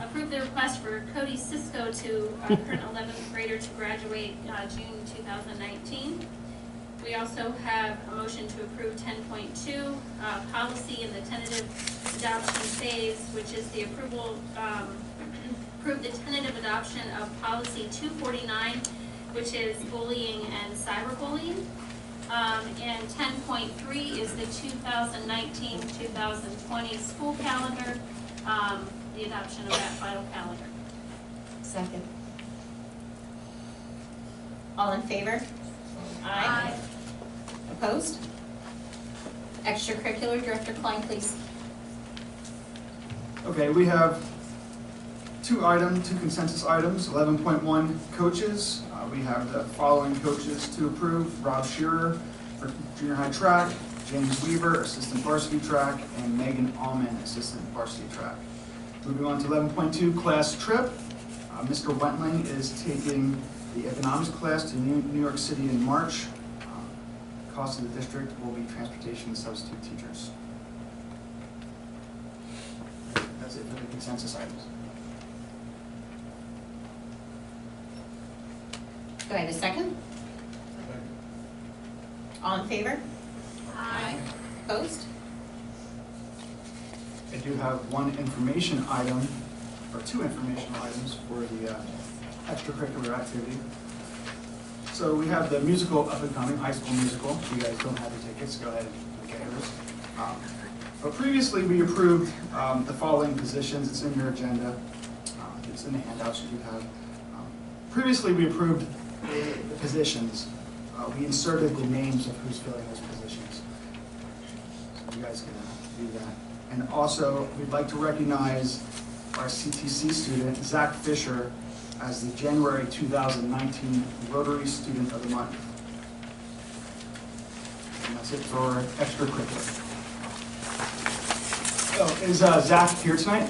approve the request for Cody Cisco to current 11th grader to graduate June 2019. We also have a motion to approve 10.2 policy in the tentative adoption phase, which is the approve the tentative adoption of policy 249, which is bullying and cyberbullying. And 10.3 is the 2019-2020 school calendar, the adoption of that final calendar. Second. All in favor? Aye. Opposed? Extracurricular, Director Klein, please. Okay, we have two consensus items. 11.1 coaches. We have the following coaches to approve: Rob Shearer for junior high track, James Weaver, assistant varsity track, and Megan Allman, assistant varsity track. Moving on to 11.2 class trip. Mr. Wentling is taking the economics class to New York City in March. Cost of the district will be transportation and substitute teachers. That's it for the consensus items. Do I have a second? All in favor? Aye. Opposed? I do have one information item, or two informational items for the extracurricular activity. So we have the musical up and coming, High School Musical. If you guys don't have the tickets, go ahead and get yours. But previously we approved the following positions. It's in your agenda. It's in the handouts that you have. Previously we approved the positions. We inserted the names of who's filling those positions. So you guys can do that. And also, we'd like to recognize our CTC student, Zach Fisher, as the January 2019 Rotary Student of the Month. And that's it for extracurricular. Oh, is Zach here tonight?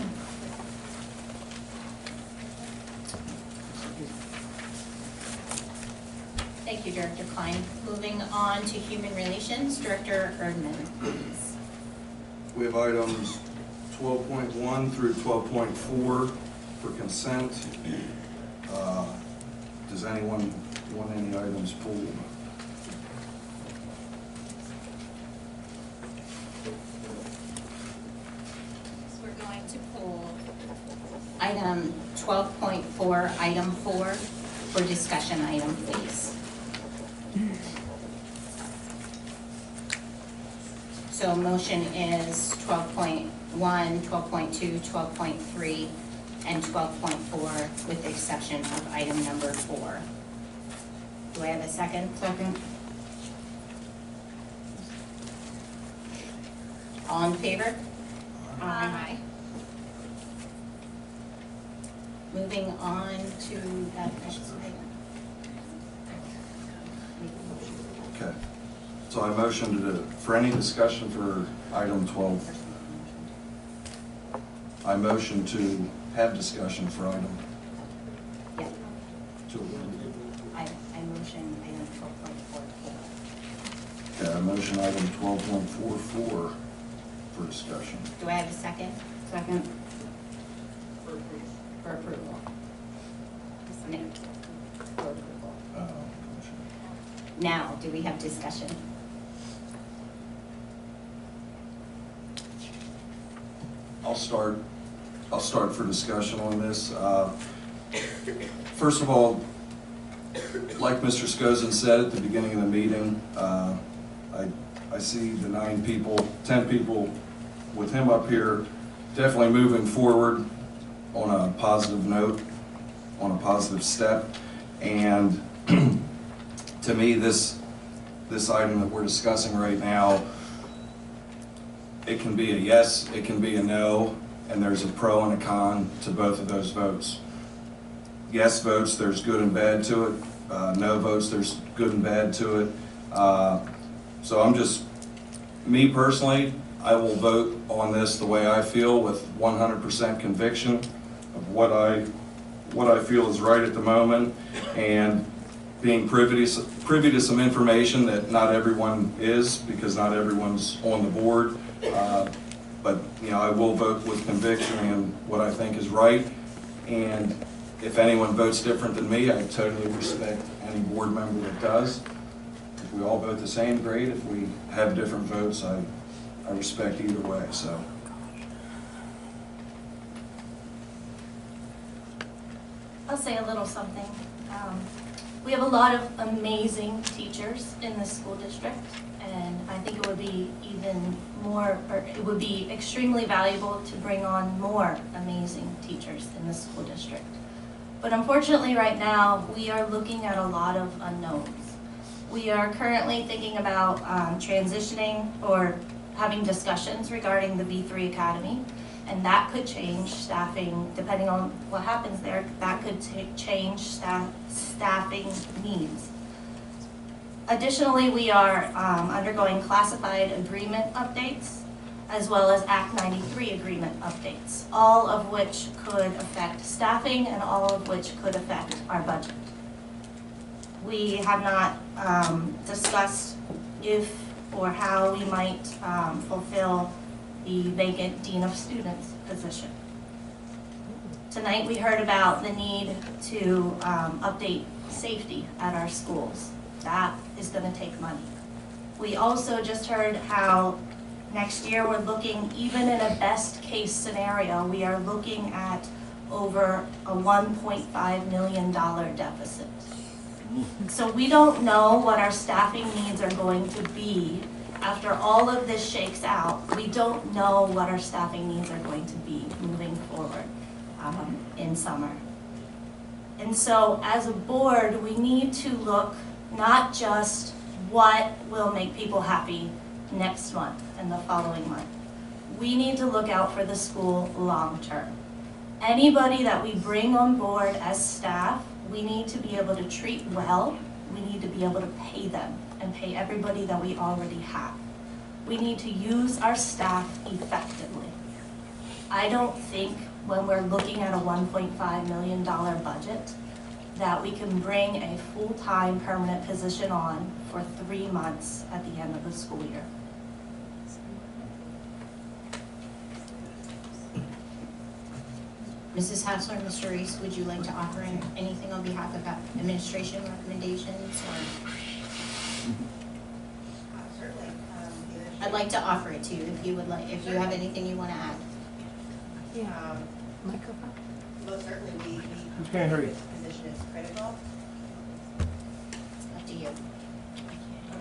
Thank you, Director Klein. Moving on to Human Relations, Director Erdman, please. We have items 12.1 through 12.4 for consent. Does anyone want any items pulled? So we're going to pull item 12.4, item 4, for discussion item, please. So motion is 12.1, 12.2, 12.3, and 12.4, with the exception of item number 4. Do I have a second? Second. All in favor? Aye. Moving on to that precious item. Okay. So I motioned for any discussion for item 12. I motion to have discussion for item. Yeah. Two. I motion item 12.44. Okay, I motion item 12.44 for discussion. Do I have a second? Second. For approval. No. For approval. Now, do we have discussion? I'll start for discussion on this. First of all, like Mr. Skozin said at the beginning of the meeting, I see the 10 people with him up here definitely moving forward on a positive note, on a positive step. And to me, this item that we're discussing right now, it can be a yes, it can be a no, and there's a pro and a con to both of those votes. Yes votes, there's good and bad to it. No votes, there's good and bad to it. So me personally, I will vote on this the way I feel, with 100% conviction of what I what I feel is right at the moment, and being privy to some information that not everyone is, because not everyone's on the board. But I will vote with conviction and what I think is right. And if anyone votes different than me, I totally respect any board member that does. If we all vote the same, great. If we have different votes, I respect either way. So. I'll say a little something. We have a lot of amazing teachers in this school district, and I think it would be even more, or it would be extremely valuable to bring on more amazing teachers in the school district. But unfortunately right now, we are looking at a lot of unknowns. We are currently thinking about transitioning or having discussions regarding the V3 Academy, and that could change staffing, depending on what happens there, that could change staffing needs. Additionally, we are undergoing classified agreement updates, as well as Act 93 agreement updates, all of which could affect staffing and all of which could affect our budget. We have not discussed if or how we might fulfill the vacant Dean of Students position. Tonight we heard about the need to update safety at our schools. That is going to take money. We also just heard how next year we're looking, even in a best case scenario, we are looking at over a $1.5 million deficit. So we don't know what our staffing needs are going to be after all of this shakes out. We don't know what our staffing needs are going to be moving forward in summer. And so as a board, we need to look not just what will make people happy next month and the following month. We need to look out for the school long term. Anybody that we bring on board as staff, we need to be able to treat well. We need to be able to pay them and pay everybody that we already have. We need to use our staff effectively. I don't think when we're looking at a $1.5 million budget that we can bring a full-time permanent position on for 3 months at the end of the school year. Mrs. Hassler, Mr. Reese, would you like to offer anything on behalf of administration recommendations? Or? Certainly. I'd like to offer it to you if you would like, if you have anything you want to add. Microphone. Most certainly, we can't hear you. this position is critical. Up to you.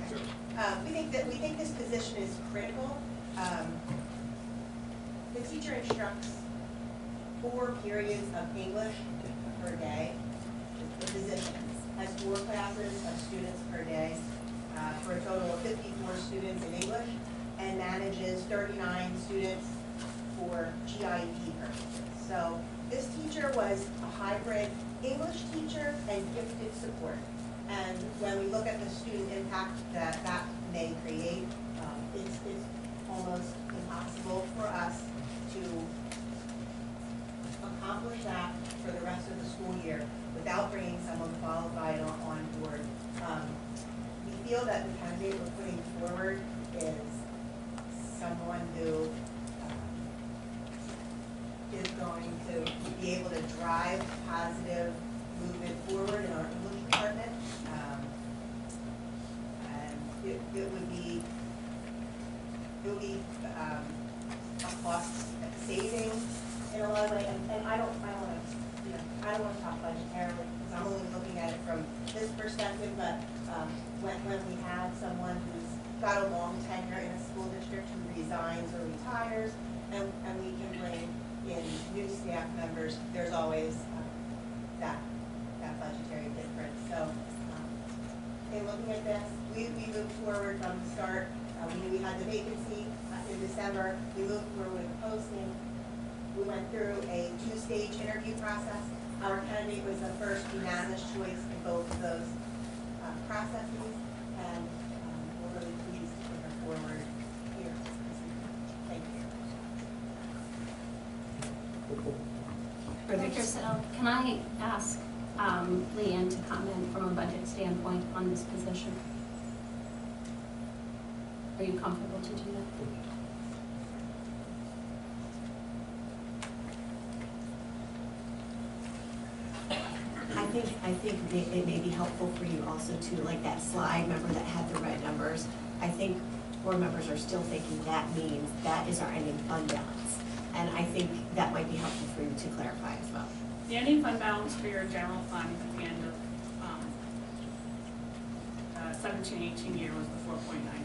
Okay. We think this position is critical. The teacher instructs 4 periods of English per day. The position has 4 classes of students per day for a total of 54 students in English, and manages 39 students for GIP purposes. So this teacher was a hybrid English teacher and gifted support. And when we look at the student impact that may create, it's almost impossible for us to accomplish that for the rest of the school year without bringing someone qualified on board. We feel that the candidate we're putting forward is someone who is going to be able to drive positive movement forward in our English department. And it would be a cost saving in a lot of ways. And I don't want to talk budgetarily because I'm only looking at it from this perspective. But when we have someone who's got a long tenure in a school district who resigns or retires, and we can bring in new staff members, there's always that budgetary difference. So in looking at this, we moved forward from the start. We knew we had the vacancy in December. We moved forward with posting. We went through a 2-stage interview process. Our candidate was the first unanimous choice in both of those processes, and we're really pleased to put her forward here. Thank you. Dr. Siddle, can I ask Leanne to comment from a budget standpoint on this position? Are you comfortable to do that? I think it may be helpful for you also to, like that slide, remember that had the red numbers? I think board members are still thinking that means that is our ending fund balance. And I think that might be helpful for you to clarify as well. The ending fund balance for your general fund at the end of 17-18 year was the $4.9 million,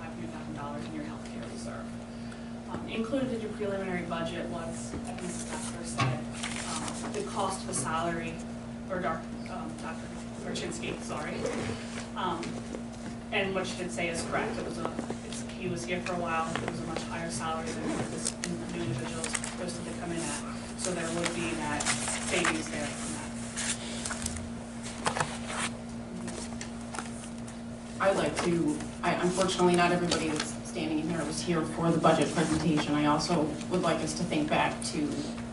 $500,000 in your healthcare reserve. Included in your preliminary budget was, as Mrs. Kessler said, the cost of a salary for Dr. Marchinsky, sorry. And what she did say is correct. He was here for a while. It was a much higher salary than this new individual is supposed to come in at. So there would be that savings there from that. I'd like to, unfortunately, not everybody that's standing in here was here for the budget presentation. I also would like us to think back to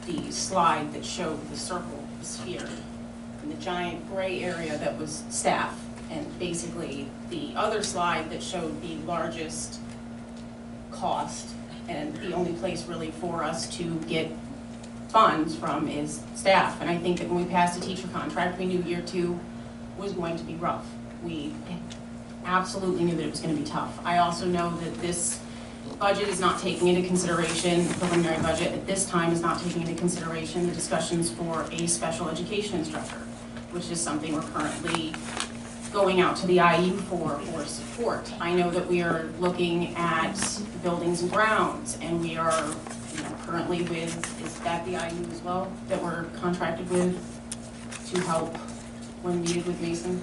the slide that showed the circle, the sphere, and the giant gray area that was staff. And basically, the other slide that showed the largest cost and the only place really for us to get funds from is staff. And I think that when we passed a teacher contract, we knew year 2 was going to be rough. We absolutely knew that it was going to be tough. I also know that this budget is not taking into consideration, the preliminary budget at this time is not taking into consideration the discussions for a special education instructor, which is something we're currently going out to the IU for support. I know that we are looking at buildings and grounds, and we are currently with, is that the IU as well, that we're contracted with to help when needed with Mason?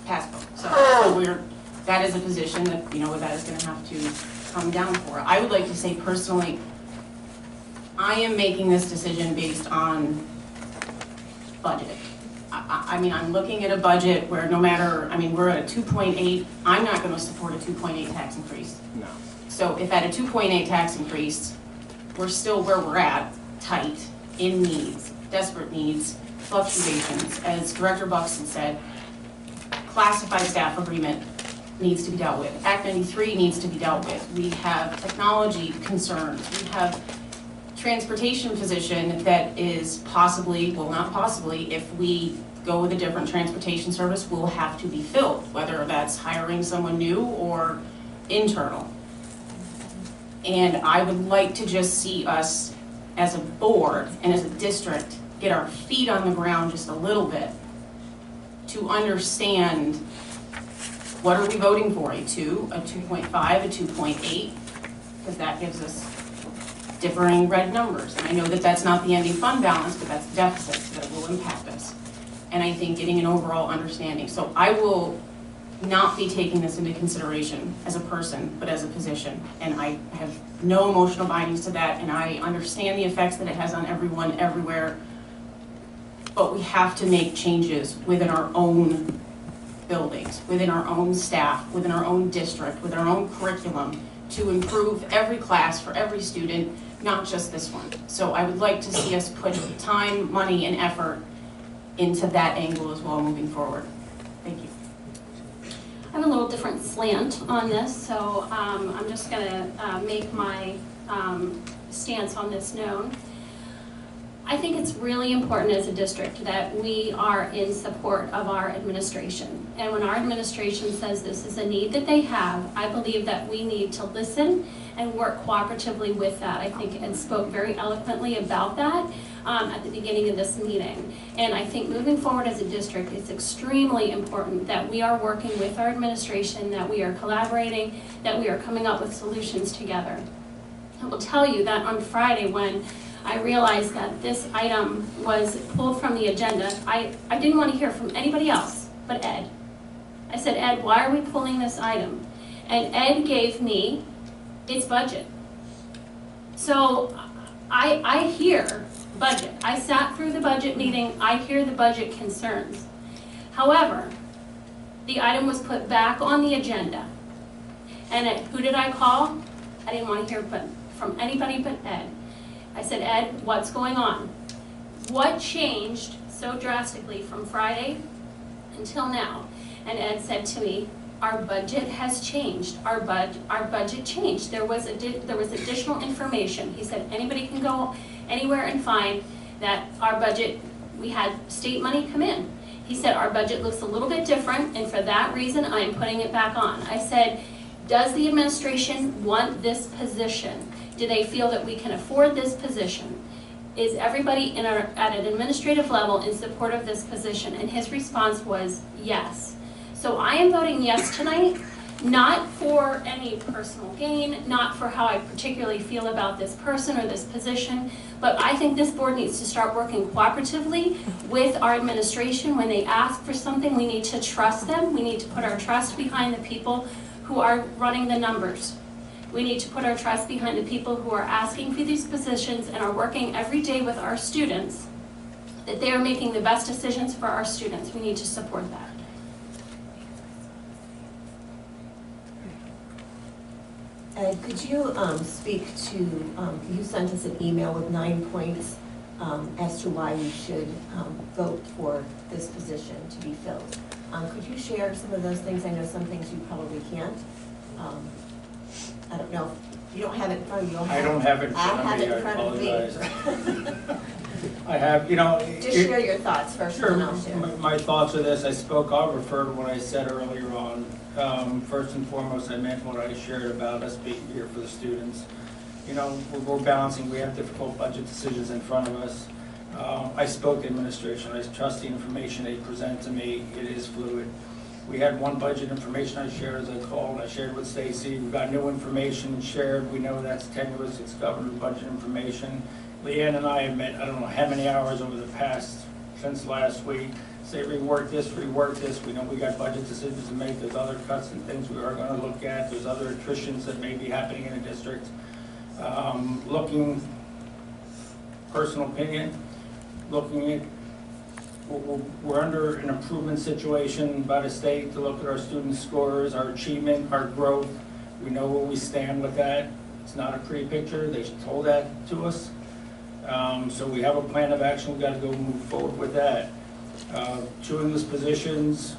Passbook. So that is a position that, that is gonna have to come down for. I would like to say personally, I am making this decision based on budget. I mean, I'm looking at a budget where no matter, we're at a 2.8, I'm not gonna support a 2.8 tax increase. No. So if at a 2.8 tax increase, we're still where we're at, tight, in needs, desperate needs, fluctuations, as Director Buxton said, classified staff agreement needs to be dealt with. Act 93 needs to be dealt with. We have technology concerns. We have transportation position that is possibly, well not possibly, if we go with a different transportation service, will have to be filled, whether that's hiring someone new or internal. And I would like to just see us as a board and as a district get our feet on the ground just a little bit to understand what are we voting for, a 2, a 2.5, a 2.8, because that gives us differing red numbers. And I know that that's not the ending fund balance, but that's the deficit, so that will impact us. And I think getting an overall understanding. So I will not be taking this into consideration as a person, but as a position. And I have no emotional bindings to that, and I understand the effects that it has on everyone, everywhere. But we have to make changes within our own buildings, within our own staff, within our own district, with our own curriculum to improve every class for every student, not just this one. So I would like to see us put time, money, and effort into that angle as well moving forward. Thank you. I have a little different slant on this, so I'm just going to make my stance on this known. I think it's really important as a district that we are in support of our administration. And when our administration says this is a need that they have, I believe that we need to listen and work cooperatively with that. I think Ed spoke very eloquently about that at the beginning of this meeting. And I think moving forward as a district, it's extremely important that we are working with our administration, that we are collaborating, that we are coming up with solutions together. I will tell you that on Friday when I realized that this item was pulled from the agenda, I didn't want to hear from anybody else but Ed. I said, Ed, why are we pulling this item? And Ed gave me its budget. So I hear budget. I sat through the budget meeting. I hear the budget concerns. However, the item was put back on the agenda. And who did I call? I didn't want to hear from anybody but Ed. I said, Ed, what's going on? What changed so drastically from Friday until now? And Ed said to me, our budget has changed. Our budget changed. There was additional information. He said anybody can go anywhere and find that our budget, we had state money come in. He said our budget looks a little bit different, and for that reason I am putting it back on. I said, does the administration want this position? Do they feel that we can afford this position? Is everybody at an administrative level in support of this position? And his response was yes. So I am voting yes tonight, not for any personal gain, not for how I particularly feel about this person or this position, but I think this board needs to start working cooperatively with our administration. When they ask for something, we need to trust them. We need to put our trust behind the people who are running the numbers. We need to put our trust behind the people who are asking for these positions and are working every day with our students, that they are making the best decisions for our students. We need to support that. Ed, could you speak to, you sent us an email with 9 points as to why we should vote for this position to be filled. Could you share some of those things? I know some things you probably can't. I don't know. You don't have it in front of you. I don't have it in front of me. I have it in front of me. I have, you know. Just share your thoughts first. Sure. And then I'll share. My thoughts are this. I'll refer to what I said earlier on. First and foremost, I meant what I shared about us being here for the students. You know, we're balancing. We have difficult budget decisions in front of us. I spoke to administration. I trust the information they present to me. It is fluid. We had one budget information I shared as I called. I shared with Stacy. We got new information shared. We know that's tenuous. It's government budget information. Leanne and I have met, I don't know how many hours over the past, since last week. Say rework this, rework this. We know we got budget decisions to make. There's other cuts and things we are going to look at. There's other attritions that may be happening in the district. Looking, personal opinion, looking at, we're under an improvement situation by the state to look at our student scores, our achievement, our growth. We know where we stand with that. It's not a pretty picture. They told that to us. So we have a plan of action. We've got to go move forward with that. 2 English positions,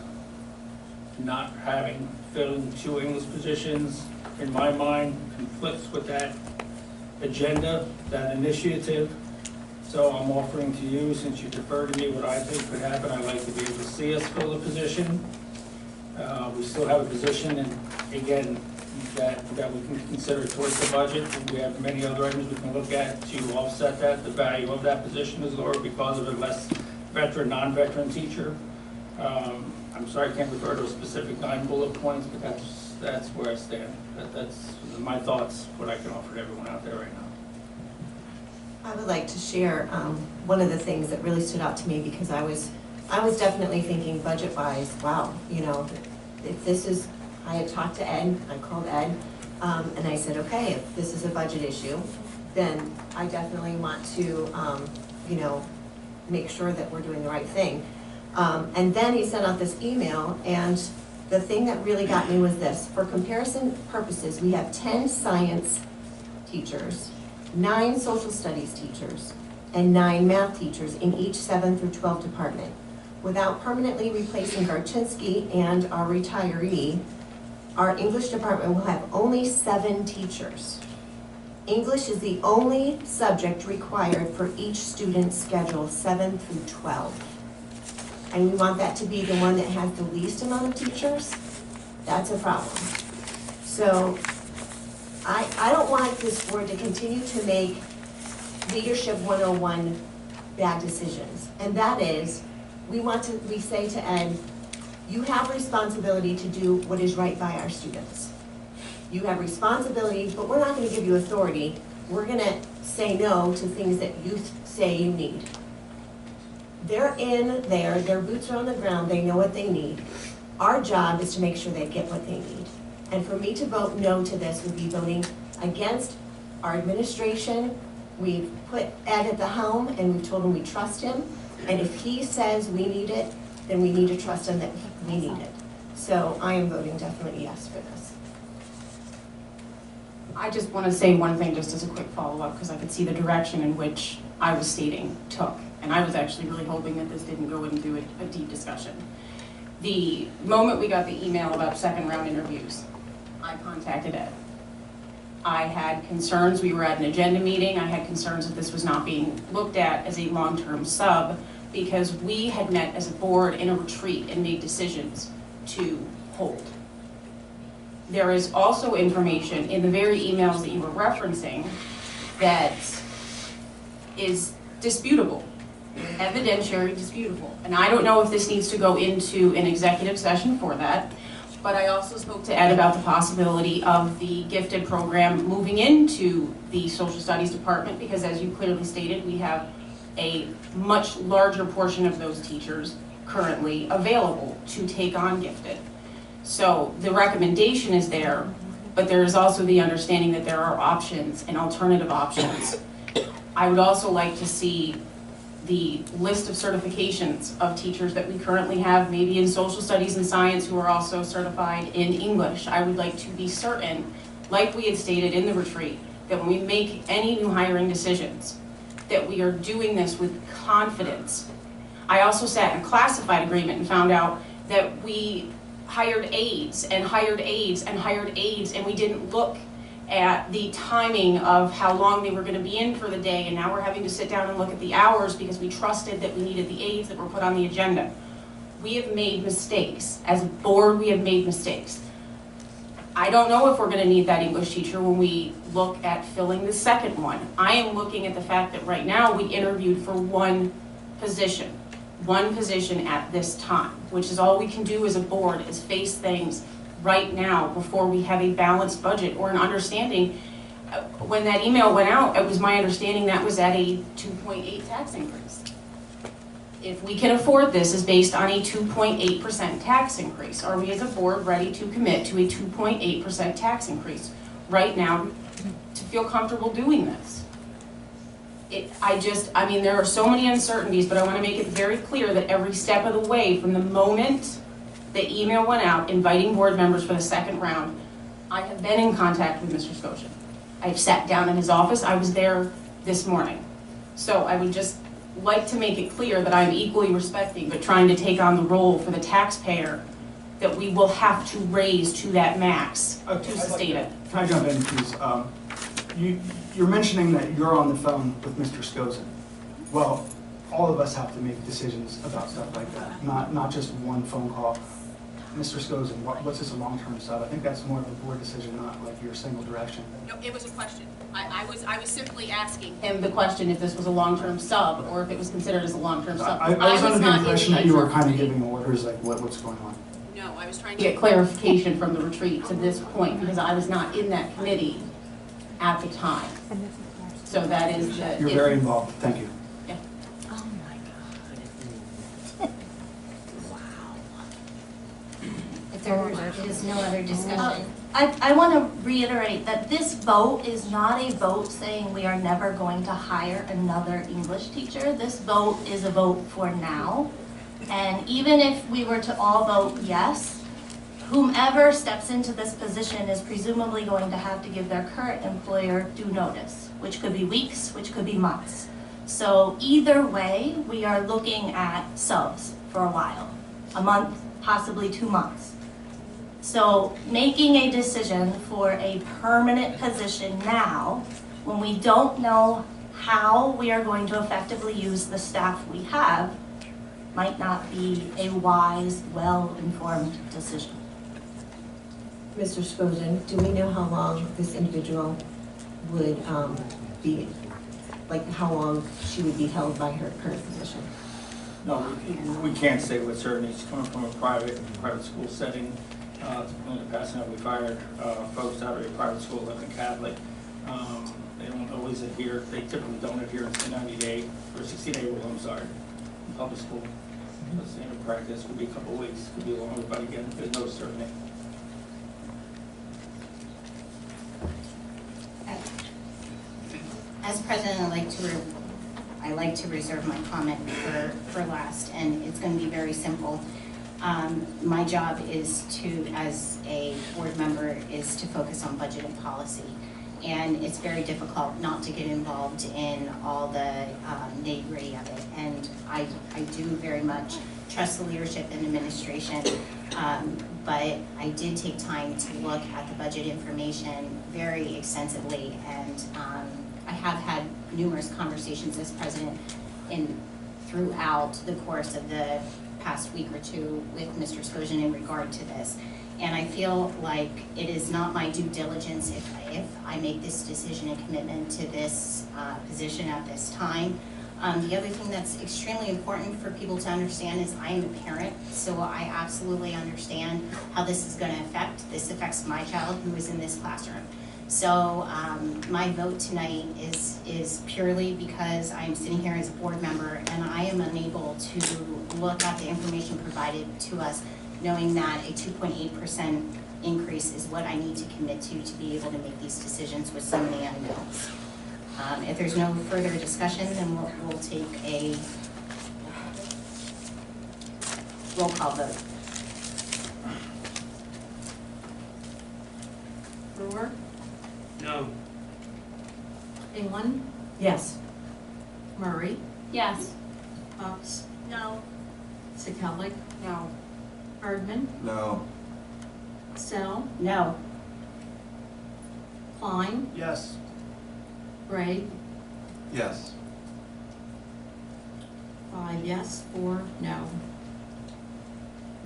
not having filled 2 English positions, in my mind, conflicts with that agenda, that initiative. So I'm offering to you, since you defer to me what I think could happen, I'd like to be able to see us fill the position. We still have a position, and again, that we can consider towards the budget. We have many other items we can look at to offset that. The value of that position is lower because of a less veteran, non-veteran teacher. I'm sorry I can't refer to a specific 9 bullet points, but that's where I stand. That's my thoughts, what I can offer to everyone out there right now. I would like to share one of the things that really stood out to me, because I was definitely thinking budget-wise, wow, you know, if this is, I had talked to Ed, I called Ed, and I said, okay, if this is a budget issue, then I definitely want to, you know, make sure that we're doing the right thing. And then he sent out this email, and the thing that really got me was this. For comparison purposes, we have 10 science teachers, 9 social studies teachers, and 9 math teachers in each 7 through 12 department. Without permanently replacing Garchinsky and our retiree, our English department will have only 7 teachers. English is the only subject required for each student's schedule, 7 through 12. And we want that to be the one that has the least amount of teachers. That's a problem. So I don't want this board to continue to make Leadership 101 bad decisions. And that is, we say to Ed, you have responsibility to do what is right by our students. You have responsibility, but we're not going to give you authority. We're going to say no to things that you say you need. They're in there, their boots are on the ground, they know what they need. Our job is to make sure they get what they need. And for me to vote no to this would be voting against our administration. We've put Ed at the helm, and we've told him we trust him. And if he says we need it, then we need to trust him that we need it. So I am voting definitely yes for this. I just want to say one thing just as a quick follow-up, because I could see the direction in which I was stating took. And I was actually really hoping that this didn't go into a deep discussion. The moment we got the email about second round interviews, I contacted Ed. I had concerns, we were at an agenda meeting, I had concerns that this was not being looked at as a long-term sub because we had met as a board in a retreat and made decisions to hold. There is also information in the very emails that you were referencing that is disputable, evidentiary disputable. And I don't know if this needs to go into an executive session for that, but I also spoke to Ed about the possibility of the gifted program moving into the social studies department because as you clearly stated, we have a much larger portion of those teachers currently available to take on gifted. So the recommendation is there, but there is also the understanding that there are options and alternative options. I would also like to see the list of certifications of teachers that we currently have, maybe in social studies and science, who are also certified in English. I would like to be certain, like we had stated in the retreat, that when we make any new hiring decisions, that we are doing this with confidence. I also sat in a classified agreement and found out that we hired aides and hired aides and hired aides, and we didn't look at the timing of how long they were going to be in for the day, and now we're having to sit down and look at the hours because we trusted that we needed the aides that were put on the agenda. We have made mistakes. As a board, we have made mistakes. I don't know if we're going to need that English teacher when we look at filling the second one. I am looking at the fact that right now we interviewed for one position at this time, which is all we can do as a board is face things right now before we have a balanced budget or an understanding. When that email went out, it was my understanding that was at a 2.8 tax increase. If we can afford this is based on a 2.8% tax increase. Are we as a board ready to commit to a 2.8% tax increase right now to feel comfortable doing this? I mean, there are so many uncertainties, but I want to make it very clear that every step of the way from the moment the email went out inviting board members for the second round, I have been in contact with Mr. Scotian. I've sat down in his office. I was there this morning. So I would just like to make it clear that I'm equally respecting, but trying to take on the role for the taxpayer that we will have to raise to that max to sustain it. Can I jump in, please? You're mentioning that you're on the phone with Mr. Scotian. Well, all of us have to make decisions about stuff like that, not just one phone call. Mr. Scotian, what's this a long-term sub? I think that's more of a board decision, not like your single direction. No, it was a question. I was simply asking him the question if this was a long-term sub or if it was considered as a long-term sub. I was under the impression that you were kind of giving orders, like what's going on. No, I was trying to get clarification from the retreat to this point because I was not in that committee at the time. So that is the... You're very involved. Thank you. Yeah. Oh my God. Wow. If there is no other discussion. I want to reiterate that this vote is not a vote saying we are never going to hire another English teacher. This vote is a vote for now. And even if we were to all vote yes, whomever steps into this position is presumably going to have to give their current employer due notice, which could be weeks, which could be months. So either way, we are looking at subs for a while, a month, possibly 2 months. So making a decision for a permanent position now, when we don't know how we are going to effectively use the staff we have, might not be a wise, well-informed decision. Mr. Scotian, do we know how long this individual would be, like how long she would be held by her current position? No, we can't say with certainty. She's coming from a private school setting. In the past, we've hired folks out of a private school, like a Catholic. They don't always adhere. They typically don't adhere to 90-day or 60-day rule. I'm sorry, in public school. The standard practice could be a couple of weeks, could be longer, but again, there's no certainty. As president, I like to reserve my comment for last, and it's going to be very simple. My job is to, as a board member, is to focus on budget and policy. And it's very difficult not to get involved in all the nitty-gritty of it. And I do very much trust the leadership and administration, but I did take time to look at the budget information very extensively, and I have had numerous conversations as president throughout the course of the past week or two with Mr. Skojan in regard to this. And I feel like it is not my due diligence if I make this decision and commitment to this position at this time. The other thing that's extremely important for people to understand is I am a parent, so I absolutely understand how this is going to affect. This affects my child who is in this classroom. So my vote tonight is purely because I am sitting here as a board member and I am unable to look at the information provided to us, knowing that a 2.8% increase is what I need to commit to be able to make these decisions with so many unknowns. If there's no further discussion, then we'll take a roll call vote. Brewer, No. England, Yes. Murray, Yes. Cox, No. Sekelic, No. Erdman, No. Sell, No. Klein, Yes. Gray, Yes. 5 yes, 4 no.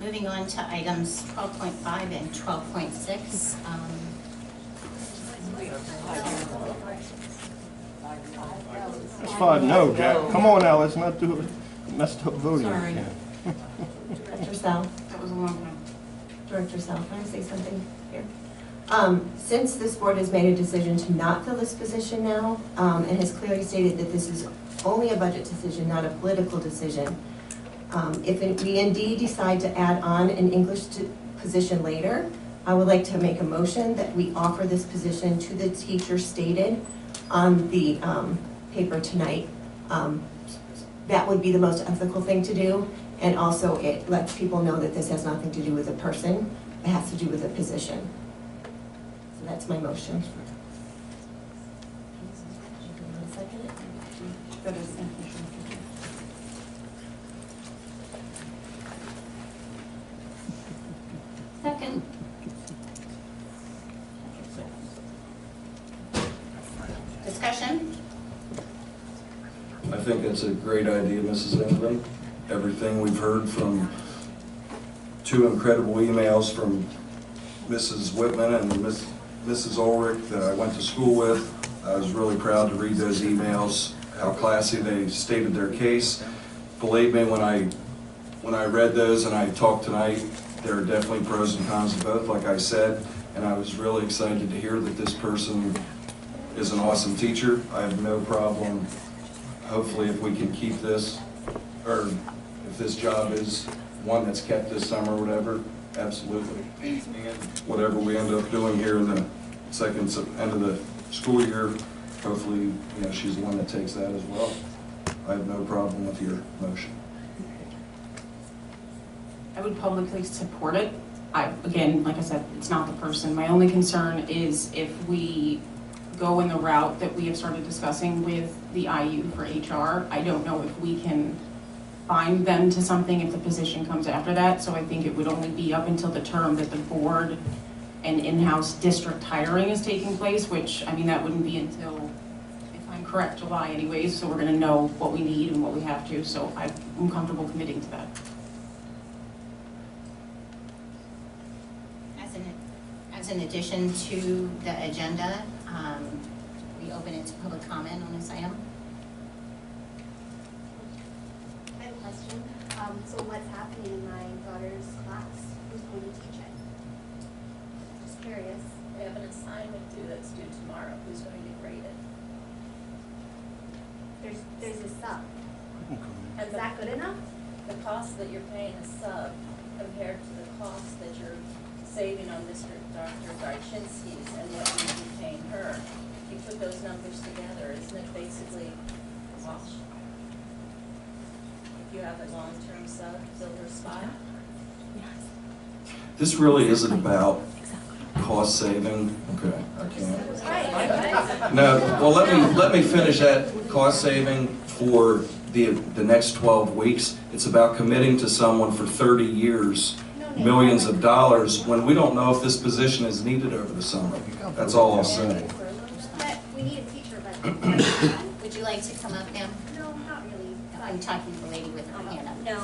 Moving on to items 12.5 and 12.6. That's 5 no, Jack. Come on now, let's not do messed up voting. Sorry. Director Sell? That was a long time. Director Sell, can I say something here? Since this board has made a decision to not fill this position now, and has clearly stated that this is only a budget decision, not a political decision, if we indeed decide to add on an English position later, I would like to make a motion that we offer this position to the teacher stated on the paper tonight. That would be the most ethical thing to do, and also it lets people know that this has nothing to do with a person, it has to do with a position. So that's my motion. Second. Discussion? I think it's a great idea, Mrs. England. Everything we've heard from 2 incredible emails from Mrs. Whitman and Mrs. Ulrich that I went to school with. I was really proud to read those emails, how classy they stated their case. Believe me, when I read those and I talked tonight, there are definitely pros and cons of both, like I said, and I was really excited to hear that this person is an awesome teacher. I have no problem, hopefully if we can keep this, or if this job is one that's kept this summer or whatever, absolutely. And whatever we end up doing here in the end of the school year, hopefully, she's the one that takes that as well. I have no problem with your motion. I would publicly support it. Again, like I said, it's not the person. My only concern is if we go in the route that we have started discussing with the IU for HR, I don't know if we can bind them to something if the position comes after that. So I think it would only be up until the term that the board and in-house district hiring is taking place, which, I mean, that wouldn't be until, if I'm correct, July anyways, so we're gonna know what we need and what we have to, so I'm comfortable committing to that. As an addition to the agenda, we open it to public comment on this item. I have a question. So what's happening in my daughter's class? Who's going to teach it? Just curious. We have an assignment due that's due tomorrow. Who's going to grade it? There's a sub. And Is that good enough? The cost that you're paying a sub compared to the cost that you're saving on Dr. Darchinsky's and what you'd be paying her. You put those numbers together, isn't it basically a wash? If you have a long-term sub, fill her spot? This really isn't about cost saving. Okay, I can't. No, well, let me finish that cost saving for the next 12 weeks. It's about committing to someone for 30 years, millions of dollars, when we don't know if this position is needed over the summer. That's all I'll say. But we need a teacher, but. Would you like to come up, ma'am? No, not really. I'm talking to the lady with her hand up. No,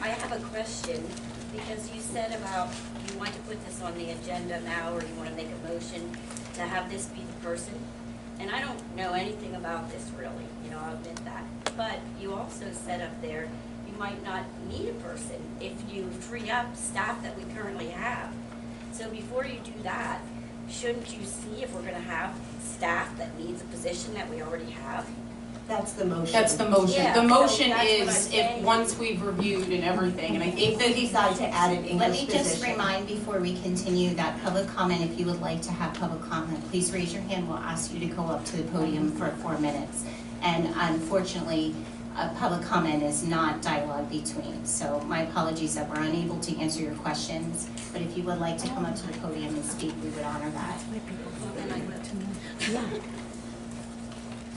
I have a question, because you said about you want to put this on the agenda now, or you want to make a motion to have this be the person. And I don't know anything about this really, I'll admit that. But you also said up there, you might not need a person if you free up staff that we currently have. So before you do that, shouldn't you see if we're going to have staff that needs a position that we already have? That's the motion. That's the motion. Yeah, The motion so that's what I'm is if, saying. once we've reviewed and everything, and I think If they decide to add an Let English me position. just remind before we continue that public comment, if you would like to have public comment, please raise your hand. We'll ask you to go up to the podium for 4 minutes. And unfortunately, public comment is not dialogue between. So my apologies that we're unable to answer your questions. But if you would like to come up to the podium and speak, we would honor that.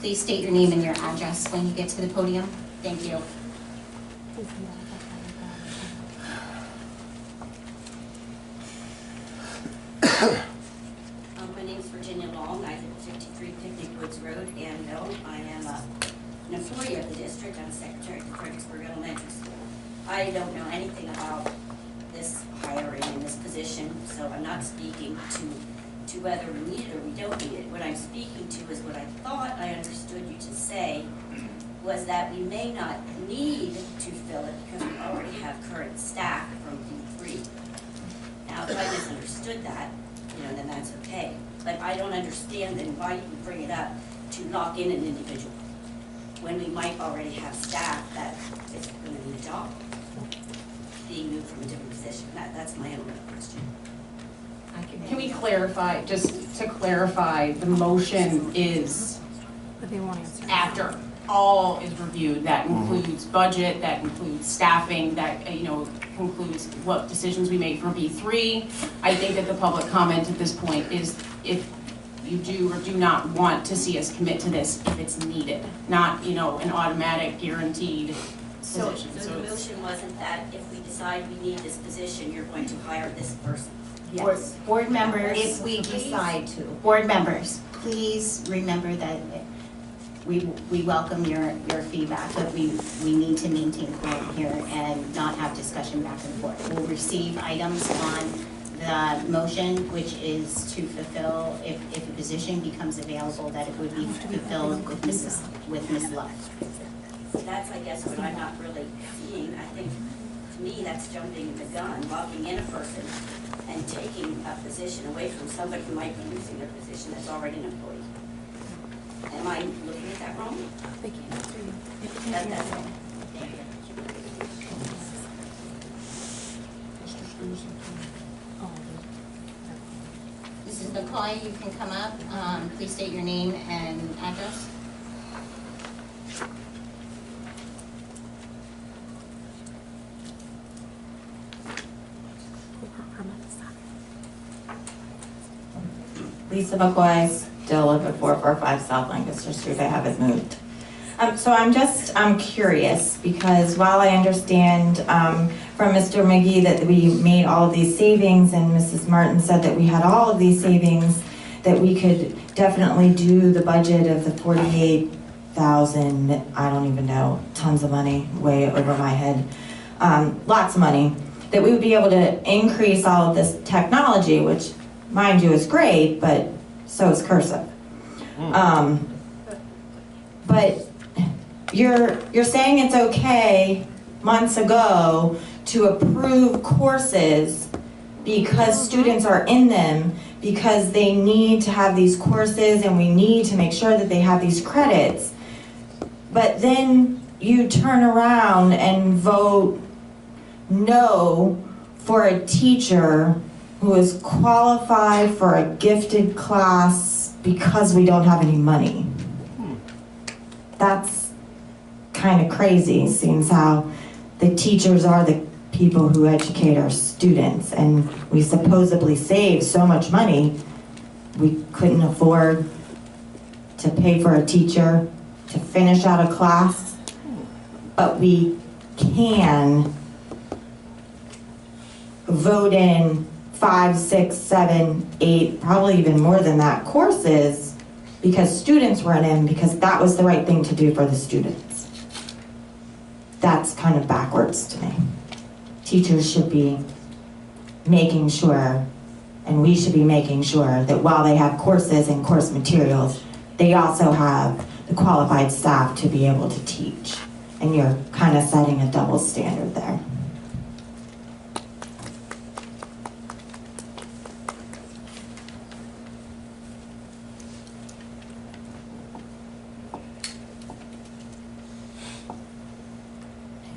Please state your name and your address when you get to the podium. Thank you. My name's Virginia Long. I live at 53 Picnic Woods Road, Annville. I am an employee of the district. I'm secretary at Fredericksburg Elementary School. I don't know anything about this hiring in this position, so I'm not speaking to whether we need it or we don't need it. What I'm speaking to is what I thought I understood you to say was that we may not need to fill it because we already have current staff from D3. Now, if I misunderstood that, then that's okay. But I don't understand then why you would bring it up to lock in an individual when we might already have staff that is going to need a job being moved from a different position. That's my only question. Can we clarify, just to clarify, the motion is after all is reviewed, that includes budget, that includes staffing, that, concludes what decisions we make for B3. I think that the public comment at this point is if you do or do not want to see us commit to this if it's needed, not, an automatic guaranteed position. So the motion wasn't that if we decide we need this position, you're going to hire this person? Yes. Board members, If we decide to. board members, please remember that we welcome your feedback, but we need to maintain quorum here and not have discussion back and forth. We'll receive items on the motion, which is to fulfill, if a position becomes available, that it would be fulfilled with Ms. Love. That's, I guess, what I'm not really seeing. I think, to me, that's jumping the gun, locking in a person and taking a position away from somebody who might be losing their position that's already an employee. Am I looking at that wrong? They can't answer you. That's wrong. Thank you. Mrs. McCoy, you can come up. Please state your name and address. Lisa McCoy, still live at 445 South Lancaster Street. I haven't moved. So I'm curious because while I understand from Mr. McGee that we made all of these savings and Mrs. Martin said that we had all of these savings, that we could definitely do the budget of the 48,000, I don't even know, tons of money, way over my head, lots of money, that we would be able to increase all of this technology, which mind you is great, but so is cursive. But you're saying it's okay months ago to approve courses because students are in them, because they need to have these courses and we need to make sure that they have these credits. But then you turn around and vote no for a teacher who is qualified for a gifted class because we don't have any money. That's kind of crazy, seeing how the teachers are the people who educate our students, and we supposedly save so much money. We couldn't afford to pay for a teacher to finish out a class, but we can vote in 5, 6, 7, 8, probably even more than that courses because students were in because that was the right thing to do for the students. That's kind of backwards to me. Teachers should be making sure, and we should be making sure, that while they have courses and course materials, they also have the qualified staff to be able to teach. And you're kind of setting a double standard there.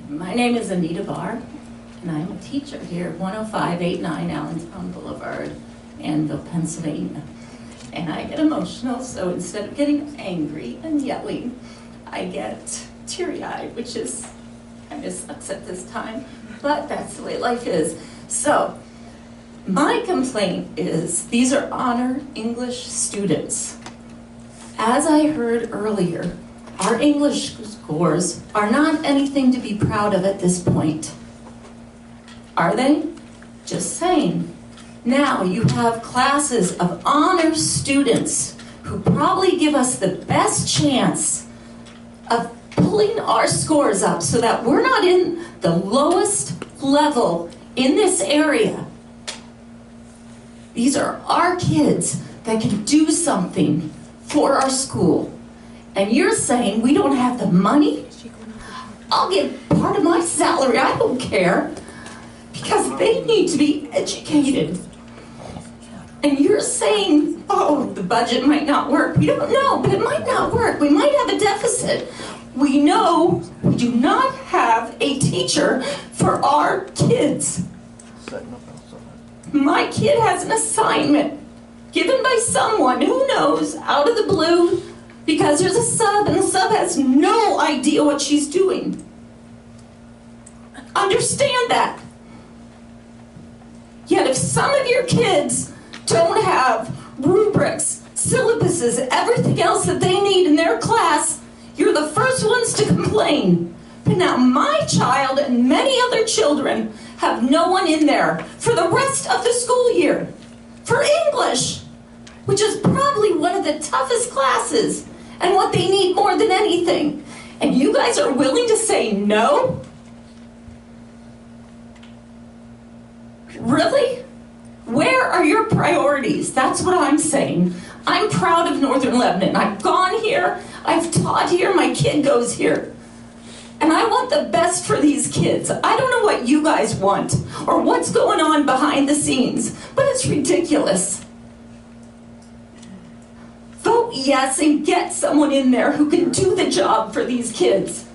My name is Anita Barr, and I'm a teacher here at 10589 Allentown Boulevard, Annville, Pennsylvania. And I get emotional, so instead of getting angry and yelling, I get teary-eyed, which is kind of sucks at this time, but that's the way life is. So, my complaint is these are honor English students. As I heard earlier, our English scores are not anything to be proud of at this point. Are they? Just saying. Now you have classes of honor students who probably give us the best chance of pulling our scores up so that we're not in the lowest level in this area. These are our kids that can do something for our school. And you're saying we don't have the money? I'll give part of my salary, I don't care, because they need to be educated. And you're saying, oh, the budget might not work. We don't know, but it might not work. We might have a deficit. We know we do not have a teacher for our kids. My kid has an assignment given by someone, who knows, out of the blue, because there's a sub and the sub has no idea what she's doing. Understand that. Yet if some of your kids don't have rubrics, syllabuses, everything else that they need in their class, you're the first ones to complain. But now my child and many other children have no one in there for the rest of the school year. For English, which is probably one of the toughest classes and what they need more than anything. And you guys are willing to say no? Really? Where are your priorities? That's what I'm saying. I'm proud of Northern Lebanon. I've gone here, I've taught here, my kid goes here. And I want the best for these kids. I don't know what you guys want or what's going on behind the scenes, but it's ridiculous. Vote yes and get someone in there who can do the job for these kids.